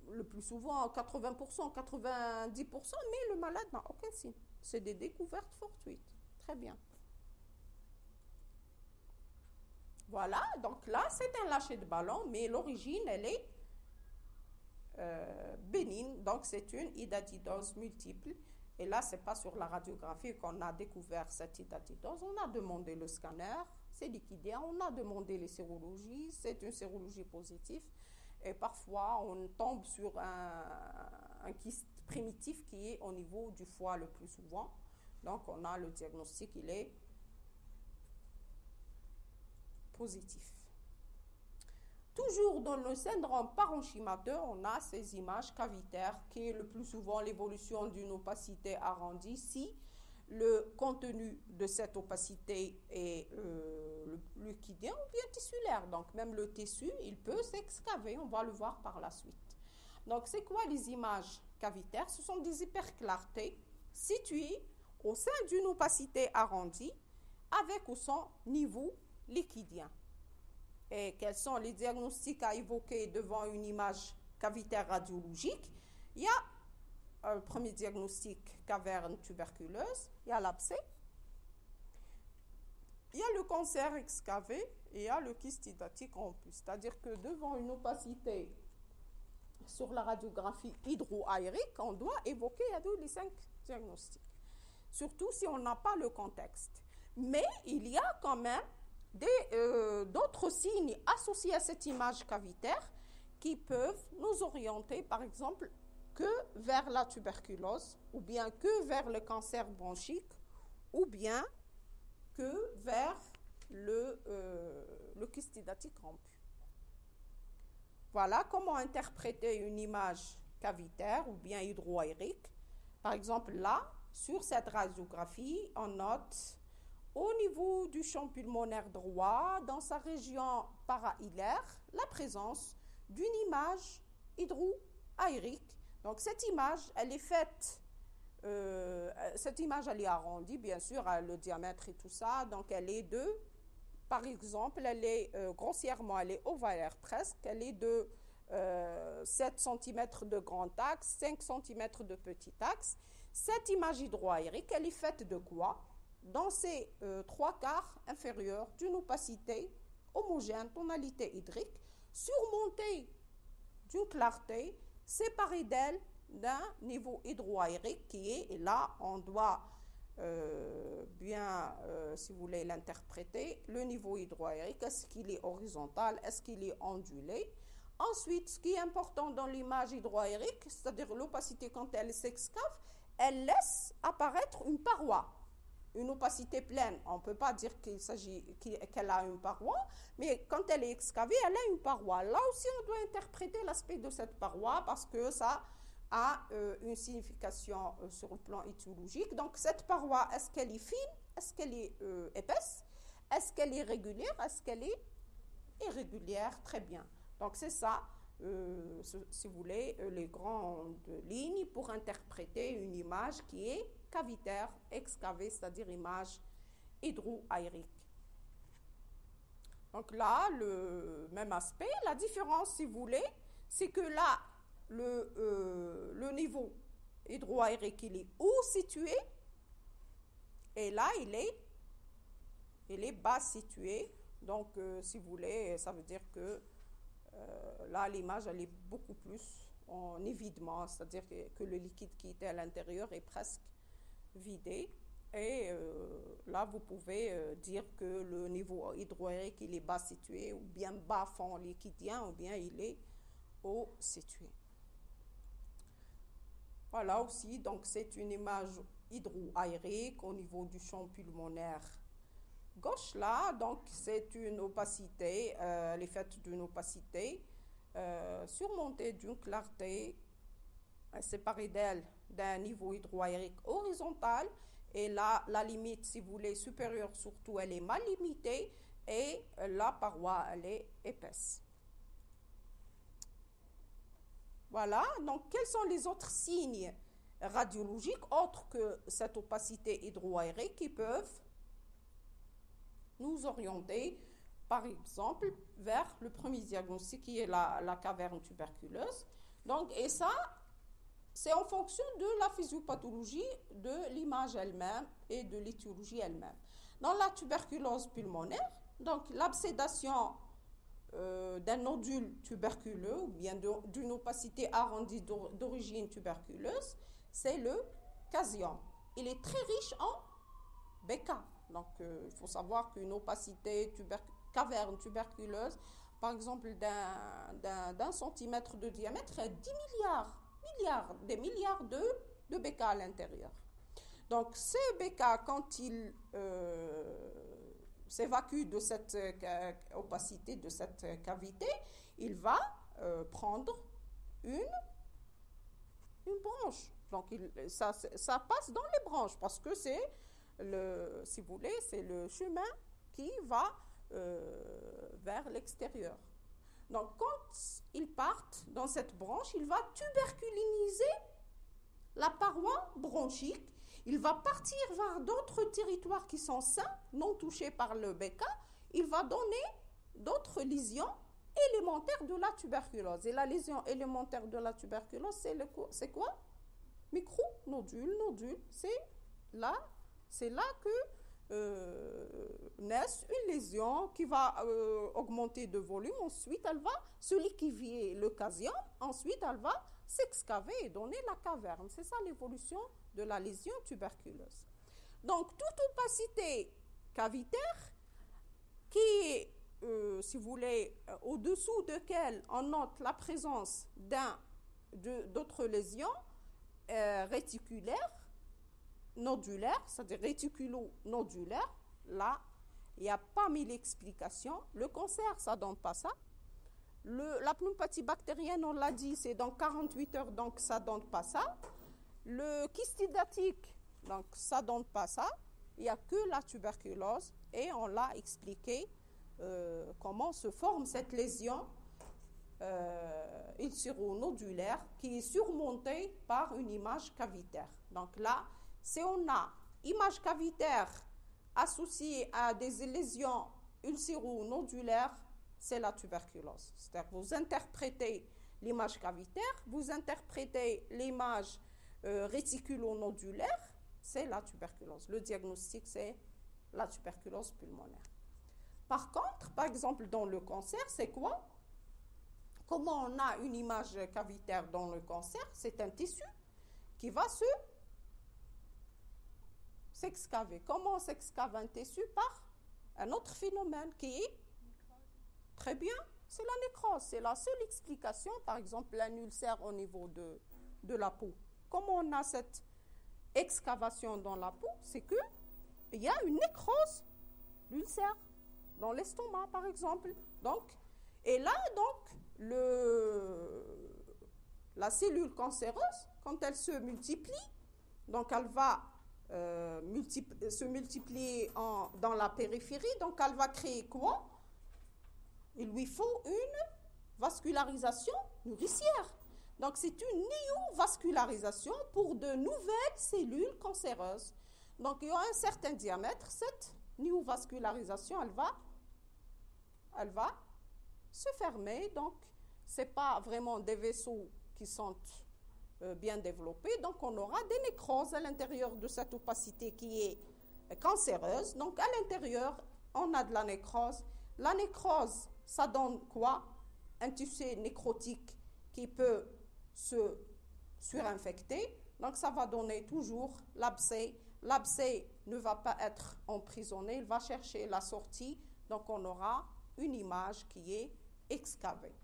le plus souvent 80%, 90%, mais le malade n'a aucun signe. C'est des découvertes fortuites. Très bien. Voilà, donc là, c'est un lâcher de ballon, mais l'origine, elle est bénigne, donc c'est une hydatidose multiple. Et là, ce n'est pas sur la radiographie qu'on a découvert cette hydatidose. On a demandé le scanner, c'est liquidien, on a demandé les sérologies, c'est une sérologie positive. Et parfois, on tombe sur un kyste primitif qui est au niveau du foie le plus souvent. Donc, on a le diagnostic, il est positif. Toujours dans le syndrome parenchymateux, on a ces images cavitaires qui est le plus souvent l'évolution d'une opacité arrondie si le contenu de cette opacité est liquidien ou bien tissulaire. Donc même le tissu, il peut s'excaver, on va le voir par la suite. Donc c'est quoi les images cavitaires? Ce sont des hyperclartés situées au sein d'une opacité arrondie avec ou sans niveau liquidien. Et quels sont les diagnostics à évoquer devant une image cavitaire radiologique? Il y a le premier diagnostic, caverne tuberculeuse, il y a l'abcès, il y a le cancer excavé et il y a le kyste hydatique rompu. C'est-à-dire que devant une opacité sur la radiographie hydroaérique, on doit évoquer les 5 diagnostics. Surtout si on n'a pas le contexte. Mais il y a quand même d'autres signes associés à cette image cavitaire qui peuvent nous orienter, par exemple, que vers la tuberculose, ou bien que vers le cancer bronchique, ou bien que vers le kyste hydatique rompu. Voilà comment interpréter une image cavitaire ou bien hydroaérique. Par exemple, là, sur cette radiographie, on note au niveau du champ pulmonaire droit, dans sa région parahilaire, la présence d'une image hydroaérique. Donc cette image, elle est faite, cette image, elle est arrondie, bien sûr, le diamètre et tout ça. Donc elle est de, par exemple, elle est grossièrement, elle est ovalaire presque, elle est de 7 cm de grand axe, 5 cm de petit axe. Cette image hydroaérique, elle est faite de quoi? Dans ses 3/4 inférieurs d'une opacité homogène, tonalité hydrique, surmontée d'une clarté, séparée d'elle d'un niveau hydroaérique qui est, et là on doit bien, si vous voulez l'interpréter, le niveau hydroaérique, est-ce qu'il est horizontal, est-ce qu'il est ondulé? Ensuite, ce qui est important dans l'image hydroaérique, c'est-à-dire l'opacité quand elle s'excave, elle laisse apparaître une paroi. Une opacité pleine, on ne peut pas dire qu'elle a une paroi, mais quand elle est excavée, elle a une paroi. Là aussi, on doit interpréter l'aspect de cette paroi parce que ça a une signification sur le plan étiologique. Donc, cette paroi, est-ce qu'elle est fine? Est-ce qu'elle est épaisse? Est-ce qu'elle est régulière? Est-ce qu'elle est irrégulière? Très bien. Donc, c'est ça, si vous voulez, les grandes lignes pour interpréter une image qui est cavitaire, excavée, c'est-à-dire image hydroaérique. Donc là, le même aspect, la différence, si vous voulez, c'est que là, le niveau hydroaérique, il est où situé? Et là, il est bas situé. Donc, si vous voulez, ça veut dire que là, l'image, elle est beaucoup plus en évidement, c'est-à-dire que le liquide qui était à l'intérieur est presque vidé. Et là, vous pouvez dire que le niveau hydroaérique, il est bas situé, ou bien bas fond liquidien, ou bien il est haut situé. Voilà aussi, donc c'est une image hydroaérique au niveau du champ pulmonaire gauche là, donc c'est une opacité, elle est faite d'une opacité surmontée d'une clarté séparée d'elle d'un niveau hydroaérique horizontal, et là la limite, si vous voulez, supérieure surtout, elle est mal limitée, et la paroi, elle est épaisse. Voilà, donc quels sont les autres signes radiologiques autres que cette opacité hydroaérique qui peuvent nous orienter, par exemple, vers le premier diagnostic qui est la caverne tuberculeuse. Donc, et ça, c'est en fonction de la physiopathologie de l'image elle-même et de l'étiologie elle-même. Dans la tuberculose pulmonaire, donc l'absédation d'un nodule tuberculeux ou bien d'une opacité arrondie d'origine tuberculeuse, c'est le casium. Il est très riche en BK. Donc, il faut savoir qu'une opacité caverne tuberculeuse, par exemple d'un centimètre de diamètre, a 10 des milliards de BK à l'intérieur. Donc, ces BK, quand ils s'évacuent de cette opacité, de cette cavité, il va prendre une branche. Donc, ça passe dans les branches parce que c'est si vous voulez, c'est le chemin qui va vers l'extérieur. Donc, quand ils partent dans cette branche, il va tuberculiniser la paroi bronchique. Il va partir vers d'autres territoires qui sont sains, non touchés par le BK. Il va donner d'autres lésions élémentaires de la tuberculose. Et la lésion élémentaire de la tuberculose, c'est quoi? Micro-nodule, c'est là que naisse une lésion qui va augmenter de volume. Ensuite, elle va se liquéfier le casium. Ensuite, elle va s'excaver et donner la caverne. C'est ça l'évolution de la lésion tuberculeuse. Donc, toute opacité cavitaire qui est, si vous voulez, au-dessous de laquelle on note la présence d'autres lésions réticulaires, nodulaire, c'est-à-dire réticulo-nodulaire, là, il n'y a pas mille explications. Le cancer, ça ne donne pas ça. La pneumopathie bactérienne, on l'a dit, c'est dans 48 heures, donc ça ne donne pas ça. Le kystidatique, donc ça ne donne pas ça. Il n'y a que la tuberculose et on l'a expliqué comment se forme cette lésion ulcéronodulaire qui est surmontée par une image cavitaire. Donc là, si on a image cavitaire associée à des lésions ulcéronodulaires, c'est la tuberculose. C'est-à-dire que vous interprétez l'image cavitaire, vous interprétez l'image réticulonodulaire, c'est la tuberculose. Le diagnostic, c'est la tuberculose pulmonaire. Par contre, par exemple, dans le cancer, c'est quoi? Comment on a une image cavitaire dans le cancer? C'est un tissu qui va s'excaver. Comment on s'excave un tissu? Par un autre phénomène qui est très bien, c'est la nécrose. C'est la seule explication, par exemple, un ulcère au niveau de la peau. Comment on a cette excavation dans la peau? C'est qu'il y a une nécrose, l'ulcère, dans l'estomac, par exemple. Donc, et là, donc, la cellule cancéreuse, quand elle se multiplie, donc elle va se multiplier dans la périphérie, donc elle va créer quoi? Il lui faut une vascularisation nourricière. Donc c'est une néovascularisation pour de nouvelles cellules cancéreuses. Donc il y a un certain diamètre, cette néovascularisation, elle va se fermer. Donc ce n'est pas vraiment des vaisseaux qui sont bien développés. Donc on aura des nécroses à l'intérieur de cette opacité qui est cancéreuse. Donc à l'intérieur, on a de la nécrose. La nécrose, ça donne quoi? Un tissu nécrotique qui peut se surinfecter. Donc ça va donner toujours l'abcès. L'abcès ne va pas être emprisonné, il va chercher la sortie. Donc on aura une image qui est excavée.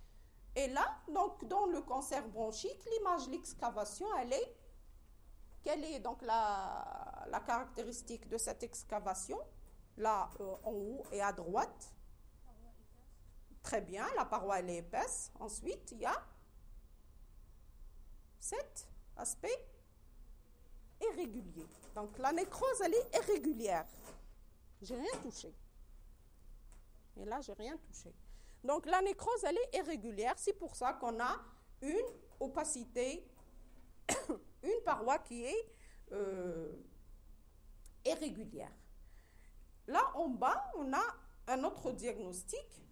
Et là, donc dans le cancer bronchique, l'image, l'excavation, quelle est donc la caractéristique de cette excavation? Là, en haut et à droite. Très bien, la paroi elle est épaisse. Ensuite, il y a cet aspect irrégulier. Donc la nécrose, elle est irrégulière. J'ai rien touché. Et là, j'ai rien touché. Donc la nécrose, elle est irrégulière. C'est pour ça qu'on a une opacité, une paroi qui est irrégulière. Là, en bas, on a un autre diagnostic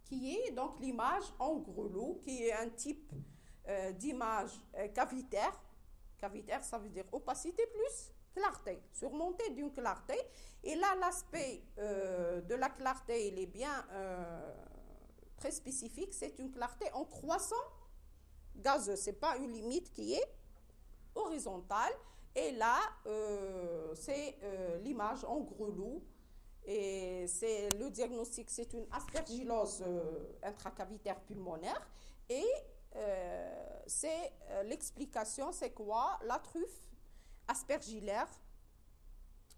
qui est donc l'image en grelot, qui est un type d'image cavitaire. Cavitaire, ça veut dire opacité plus clarté, surmontée d'une clarté. Et là, l'aspect de la clarté, il est bien très spécifique. C'est une clarté en croissant gazeux. Ce n'est pas une limite qui est horizontale. Et là, c'est l'image en grelot. Et c'est le diagnostic, c'est une aspergillose intracavitaire pulmonaire. Et c'est l'explication, c'est quoi? La truffe aspergillaire.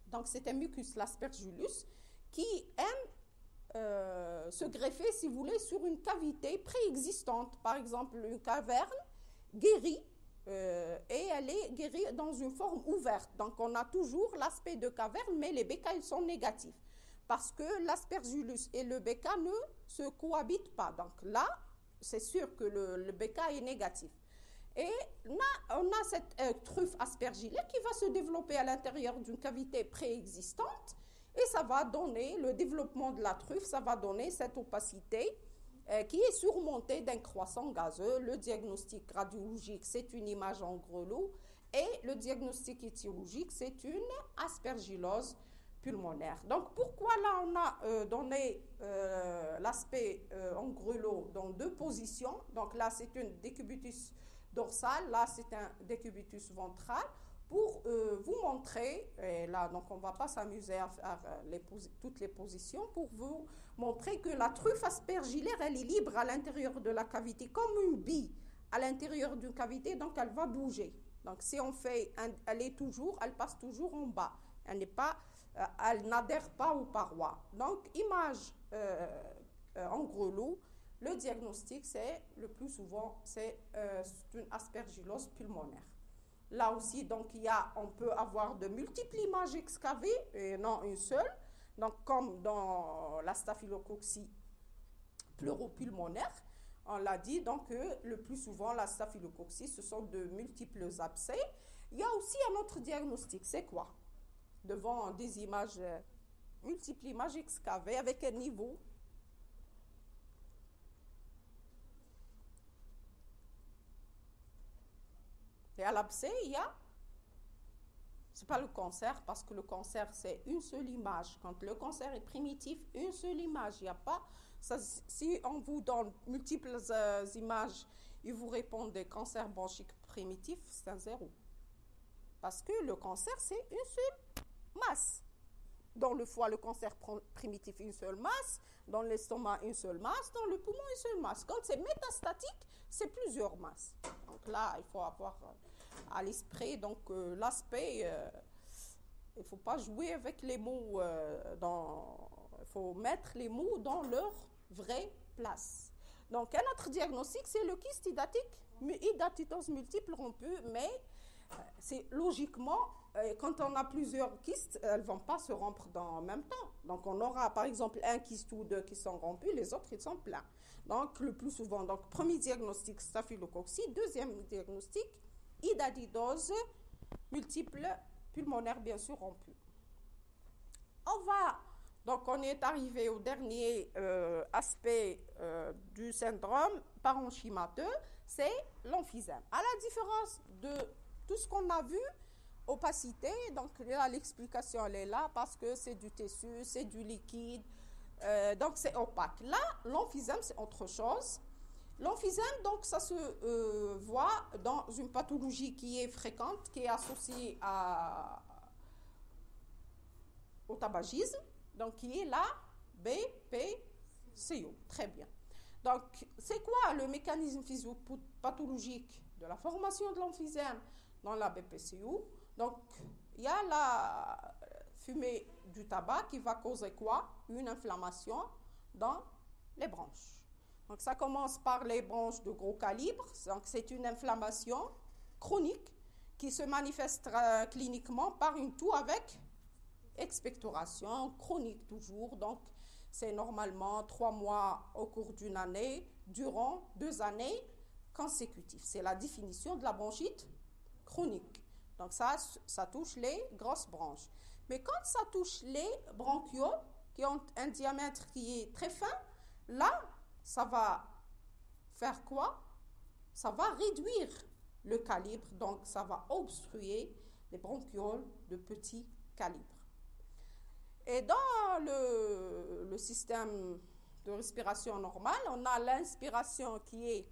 Donc c'est un mucus, l'aspergillus, qui aime se greffer, si vous voulez, sur une cavité préexistante. Par exemple, une caverne guérie, et elle est guérie dans une forme ouverte. Donc on a toujours l'aspect de caverne, mais les bécas sont négatifs. Parce que l'aspergillus et le béca ne se cohabitent pas. Donc là, c'est sûr que le béca est négatif. Et là, on a cette truffe aspergillaire qui va se développer à l'intérieur d'une cavité préexistante. Et ça va donner, le développement de la truffe, ça va donner cette opacité qui est surmontée d'un croissant gazeux. Le diagnostic radiologique, c'est une image en grelot. Et le diagnostic étiologique, c'est une aspergillose pulmonaire. Donc, pourquoi là, on a donné l'aspect en grelot dans deux positions? Donc là, c'est une décubitus dorsale, là, c'est un décubitus ventral. Pour vous montrer, et là, donc on ne va pas s'amuser à faire toutes les positions, pour vous montrer que la truffe aspergillaire, elle est libre à l'intérieur de la cavité, comme une bille à l'intérieur d'une cavité, donc elle va bouger. Donc si on fait, elle passe toujours en bas. Elle n'adhère pas aux parois. Donc image en grelot, le diagnostic, c'est le plus souvent, c'est une aspergillose pulmonaire. Là aussi, donc, on peut avoir de multiples images excavées et non une seule. Donc, comme dans la staphylococcie pleuropulmonaire, on l'a dit, donc, le plus souvent, la staphylococcie, ce sont de multiples abcès. Il y a aussi un autre diagnostic, c'est quoi? Devant des images, multiples images excavées avec un niveau. Et à l'abcès, c'est pas le cancer, parce que le cancer, c'est une seule image. Quand le cancer est primitif, une seule image. Il n'y a pas, si on vous donne multiples images et vous répondez cancer bronchique primitif, c'est un 0. Parce que le cancer, c'est une seule masse. Dans le foie, le cancer primitif, une seule masse. Dans l'estomac, une seule masse. Dans le poumon, une seule masse. Quand c'est métastatique, c'est plusieurs masses. Donc là, il faut avoir à l'esprit l'aspect. Il ne faut pas jouer avec les mots. Il faut mettre les mots dans leur vraie place. Donc, un autre diagnostic, c'est le kyste hydatidose multiple rompue, mais c'est logiquement, quand on a plusieurs kystes, elles ne vont pas se rompre en même temps. Donc, on aura par exemple un kyste ou deux qui sont rompus, les autres, ils sont pleins. Donc, le plus souvent, donc, premier diagnostic, staphylococcie. Deuxième diagnostic, hydatidose multiple pulmonaire, bien sûr, rompue. Donc, on est arrivé au dernier aspect du syndrome parenchymateux, c'est l'emphysème. À la différence de tout ce qu'on a vu, opacité, donc là, l'explication, elle est là parce que c'est du tissu, c'est du liquide, donc c'est opaque. Là, l'emphysème, c'est autre chose. L'emphysème, donc, ça se voit dans une pathologie qui est fréquente, qui est associée au tabagisme, donc qui est la BPCO. Très bien. Donc, c'est quoi le mécanisme physiopathologique de la formation de l'emphysème dans la BPCO? Donc, il y a la fumée du tabac qui va causer quoi? Une inflammation dans les bronches. Donc, ça commence par les bronches de gros calibre. Donc, c'est une inflammation chronique qui se manifeste cliniquement par une toux avec expectoration chronique toujours. Donc, c'est normalement 3 mois au cours d'une année, durant 2 années consécutives. C'est la définition de la bronchite chronique. Donc, ça touche les grosses bronches. Mais quand ça touche les bronchioles, qui ont un diamètre qui est très fin, là, ça va faire quoi? Ça va réduire le calibre, donc ça va obstruer les bronchioles de petit calibre. Et dans le système de respiration normale, on a l'inspiration qui est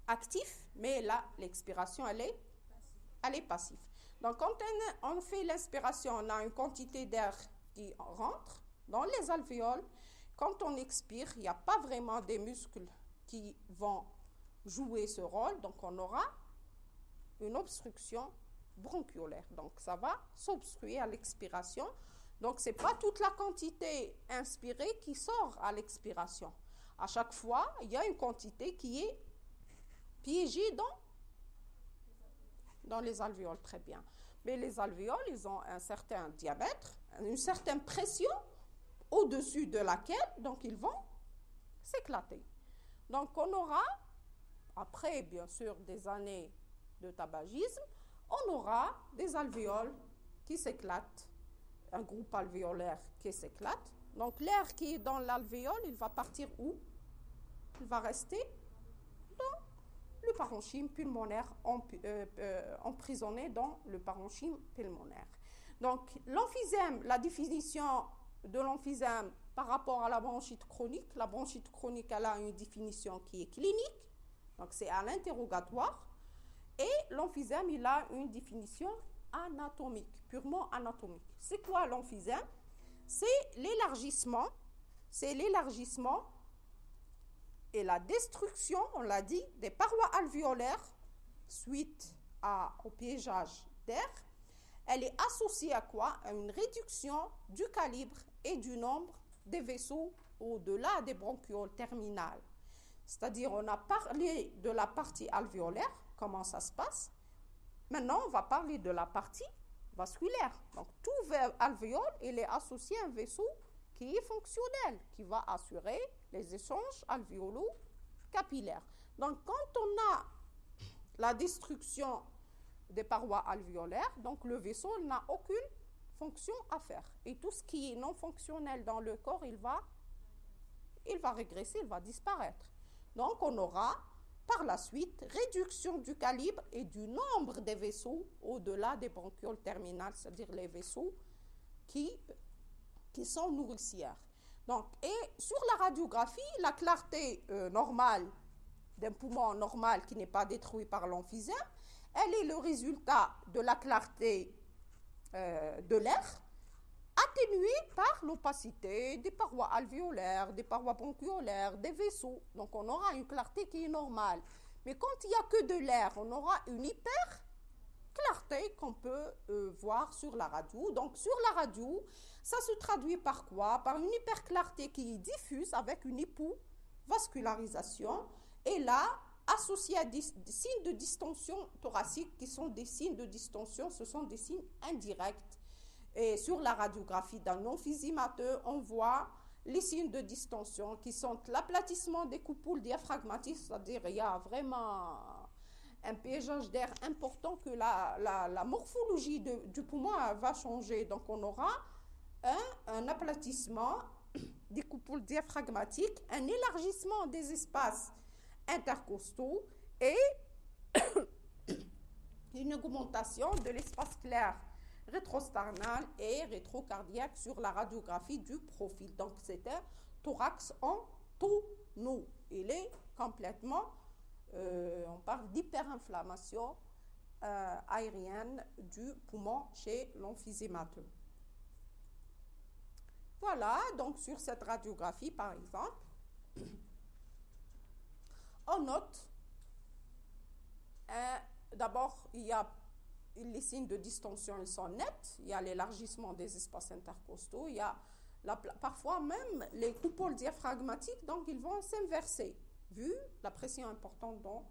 active, mais là, l'expiration, elle est passive. Donc, quand on fait l'inspiration, on a une quantité d'air qui rentre dans les alvéoles. Quand on expire, il n'y a pas vraiment des muscles qui vont jouer ce rôle. Donc, on aura une obstruction bronchiolaire. Donc, ça va s'obstruer à l'expiration. Donc, ce n'est pas toute la quantité inspirée qui sort à l'expiration. À chaque fois, il y a une quantité qui est piégée dans les alvéoles. Très bien. Mais les alvéoles, ils ont un certain diamètre, une certaine pression au-dessus de laquelle, donc, ils vont s'éclater. Donc, on aura, après, bien sûr, des années de tabagisme, on aura des alvéoles qui s'éclatent, un groupe alvéolaire qui s'éclate. Donc, l'air qui est dans l'alvéole, il va partir où? Il va rester dans le parenchyme pulmonaire, emprisonné dans le parenchyme pulmonaire. Donc, l'emphysème, la définition de l'emphysème par rapport à la bronchite chronique. La bronchite chronique, elle a une définition qui est clinique, donc c'est à l'interrogatoire. Et l'emphysème, il a une définition anatomique, purement anatomique. C'est quoi l'emphysème? C'est l'élargissement et la destruction, on l'a dit, des parois alvéolaires suite au piégeage d'air. Elle est associée à quoi? À une réduction du calibre et du nombre des vaisseaux au-delà des bronchioles terminales. C'est-à-dire, on a parlé de la partie alvéolaire, comment ça se passe. Maintenant, on va parler de la partie vasculaire. Donc, tout alvéole, il est associé à un vaisseau qui est fonctionnel, qui va assurer les échanges alvéolo-capillaires. Donc, quand on a la destruction des parois alvéolaires, donc le vaisseau n'a aucune fonction à faire. Et tout ce qui est non fonctionnel dans le corps, il va régresser, il va disparaître. Donc, on aura par la suite réduction du calibre et du nombre des vaisseaux au-delà des bronchioles terminales, c'est-à-dire les vaisseaux qui sont nourricières. Donc, et sur la radiographie, la clarté normale d'un poumon normal qui n'est pas détruit par l'emphysème, elle est le résultat de la clarté de l'air atténuée par l'opacité des parois alvéolaires, des parois bronchiolaires, des vaisseaux. Donc, on aura une clarté qui est normale. Mais quand il n'y a que de l'air, on aura une hyper clarté qu'on peut voir sur la radio. Donc, sur la radio, ça se traduit par quoi? Par une hyper clarté qui est diffuse avec une hypovascularisation. Et là, associé à des signes de distension thoracique qui sont des signes de distension, ce sont des signes indirects. Et sur la radiographie d'un emphysémateux, on voit les signes de distension qui sont l'aplatissement des coupoules diaphragmatiques, c'est-à-dire il y a vraiment un piégeage d'air important que la morphologie du poumon va changer. Donc on aura un aplatissement des coupoules diaphragmatiques, un élargissement des espaces intercostaux et une augmentation de l'espace clair rétrosternal et rétrocardiaque sur la radiographie du profil. Donc, c'est un thorax en tonneau. Il est complètement, on parle d'hyperinflammation aérienne du poumon chez l'emphysémateux. Voilà, donc sur cette radiographie, par exemple, on note, d'abord, il y a les signes de distension, ils sont nets. Il y a l'élargissement des espaces intercostaux. Il y a parfois même les coupoules diaphragmatiques, donc ils vont s'inverser, vu la pression importante dans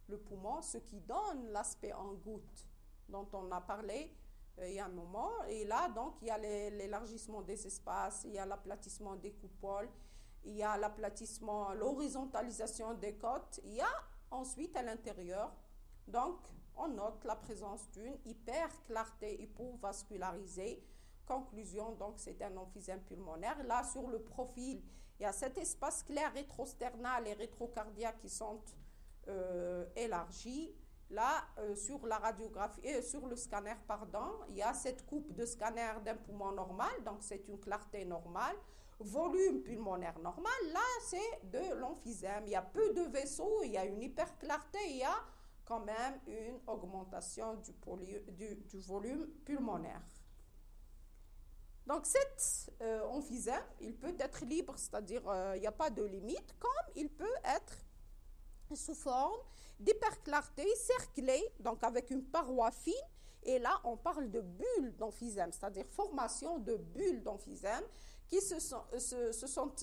le poumon, ce qui donne l'aspect en goutte dont on a parlé il y a un moment. Et là, donc, il y a l'élargissement des espaces, il y a l'aplatissement des coupoles, il y a l'aplatissement, l'horizontalisation des côtes. Il y a ensuite à l'intérieur, donc, on note la présence d'une hyperclarté hypovascularisée. Conclusion, donc, c'est un emphysème pulmonaire. Là, sur le profil, il y a cet espace clair rétrosternal et rétrocardiaque qui sont élargis. Là, sur la radiographie, sur le scanner, pardon, il y a cette coupe de scanner d'un poumon normal, donc c'est une clarté normale. Volume pulmonaire normal, là, c'est de l'emphysème. Il y a peu de vaisseaux, il y a une hyperclarté, il y a quand même une augmentation du volume pulmonaire. Donc, cet emphysème, il peut être libre, c'est-à-dire il n'y a pas de limite, comme il peut être sous forme d'hyperclarté cerclée, donc avec une paroi fine. Et là, on parle de bulles d'emphysème, c'est-à-dire formation de bulles d'emphysème qui se sont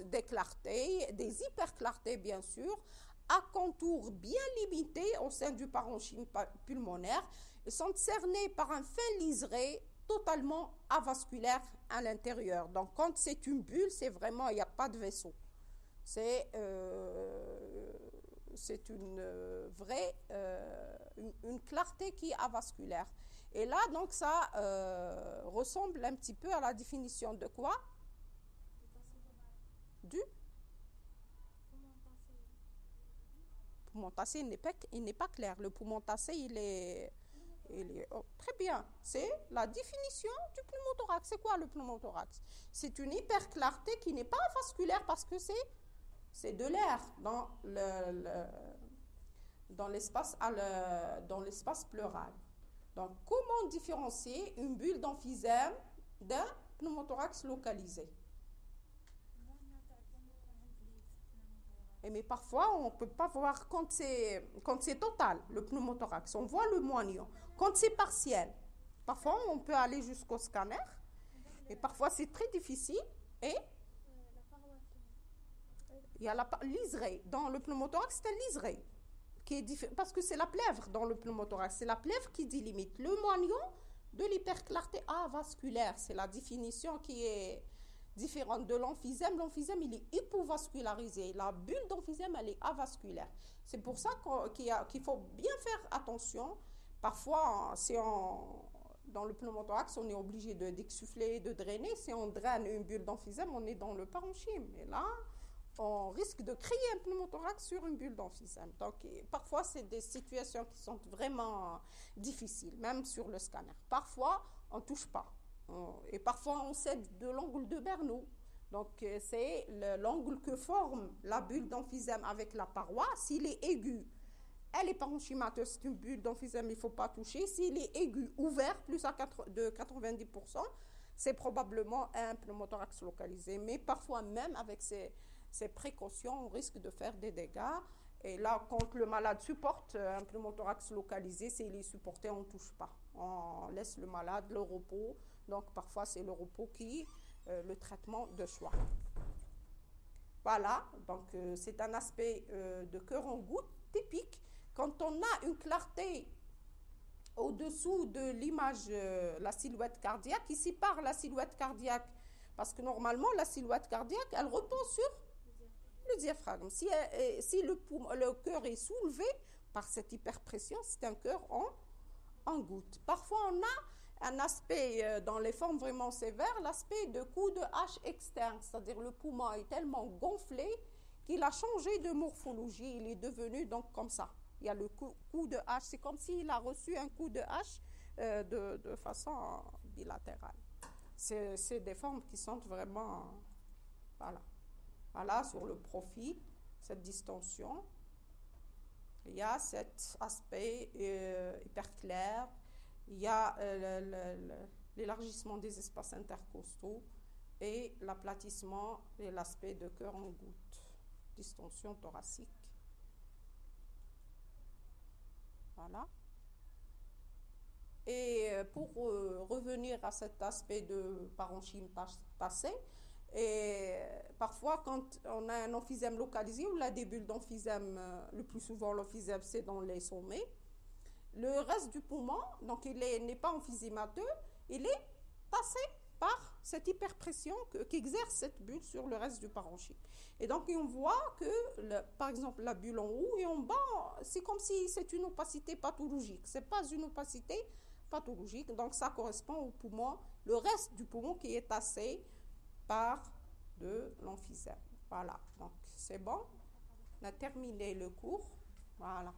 des clartés, des hyperclartés bien sûr, à contours bien limités au sein du parenchyme pulmonaire. Ils sont cernés par un fin liseré totalement avasculaire à l'intérieur. Donc, quand c'est une bulle, c'est vraiment, il n'y a pas de vaisseau. C'est une vraie, une clarté qui est avasculaire. Et là, donc, ça ressemble un petit peu à la définition de quoi? Du poumon tassé, il n'est pas clair. Le poumon tassé, il est très bien. C'est la définition du pneumothorax. C'est quoi le pneumothorax? C'est une hyperclarté qui n'est pas vasculaire parce que c'est de l'air dans l'espace pleural. Donc, comment différencier une bulle d'emphysème d'un pneumothorax localisé? Mais parfois, on ne peut pas voir quand c'est total, le pneumothorax. On voit le moignon. Quand c'est partiel, parfois, on peut aller jusqu'au scanner. Et parfois, c'est très difficile. Et Il y a l'iserée. Dans le pneumothorax, c'est l'iserée. Parce que c'est la plèvre dans le pneumothorax. C'est la plèvre qui délimite le moignon de l'hyperclarté avasculaire. C'est la définition qui est différente de l'emphysème. L'emphysème, il est hypovascularisé. La bulle d'emphysème, elle est avasculaire. C'est pour ça qu'il faut bien faire attention. Parfois, dans le pneumothorax, on est obligé d'exsuffler, de drainer. Si on draine une bulle d'emphysème, on est dans le parenchyme. Et là, on risque de créer un pneumothorax sur une bulle d'emphysème. Donc, parfois, c'est des situations qui sont vraiment difficiles, même sur le scanner. Parfois, on ne touche pas. Et parfois, on cède de l'angle de Bernoulli. Donc, c'est l'angle que forme la bulle d'emphysème avec la paroi. S'il est aigu, elle est parenchymateuse, c'est une bulle d'emphysème, il ne faut pas toucher. S'il est aigu, ouvert, plus de 90%, c'est probablement un pneumothorax localisé. Mais parfois, même avec ces précautions, on risque de faire des dégâts. Et là, quand le malade supporte un pneumothorax localisé, s'il est supporté, on ne touche pas. On laisse le malade, le repos. Donc, parfois, c'est le repos qui est le traitement de choix. Voilà, donc c'est un aspect de cœur en goutte typique. Quand on a une clarté au-dessous de l'image, la silhouette cardiaque, qui sépare la silhouette cardiaque, parce que normalement, la silhouette cardiaque, elle repose sur le diaphragme. Si le cœur est soulevé par cette hyperpression, c'est un cœur en goutte. Parfois, on a un aspect, dans les formes vraiment sévères, l'aspect de coup de hache externe, c'est-à-dire le poumon est tellement gonflé qu'il a changé de morphologie, il est devenu donc comme ça. Il y a le coup de hache, c'est comme s'il a reçu un coup de hache de façon bilatérale. C'est des formes qui sont vraiment, voilà, sur le profil, cette distension. Il y a cet aspect hyper clair, il y a l'élargissement des espaces intercostaux et l'aplatissement et l'aspect de cœur en goutte, distension thoracique. Voilà. Et pour revenir à cet aspect de parenchyme tassé, et parfois quand on a un emphysème localisé ou la bulles d'emphysème, le plus souvent l'emphysème c'est dans les sommets, le reste du poumon, donc il n'est pas emphysémateux, il est tassé par cette hyperpression qu'exerce cette bulle sur le reste du parenchyme. Et donc on voit que, par exemple, la bulle en haut et en bas, c'est comme si c'est une opacité pathologique. Ce n'est pas une opacité pathologique, donc ça correspond au poumon, le reste du poumon qui est tassé par de l'emphysème. Voilà, donc c'est bon, on a terminé le cours. Voilà.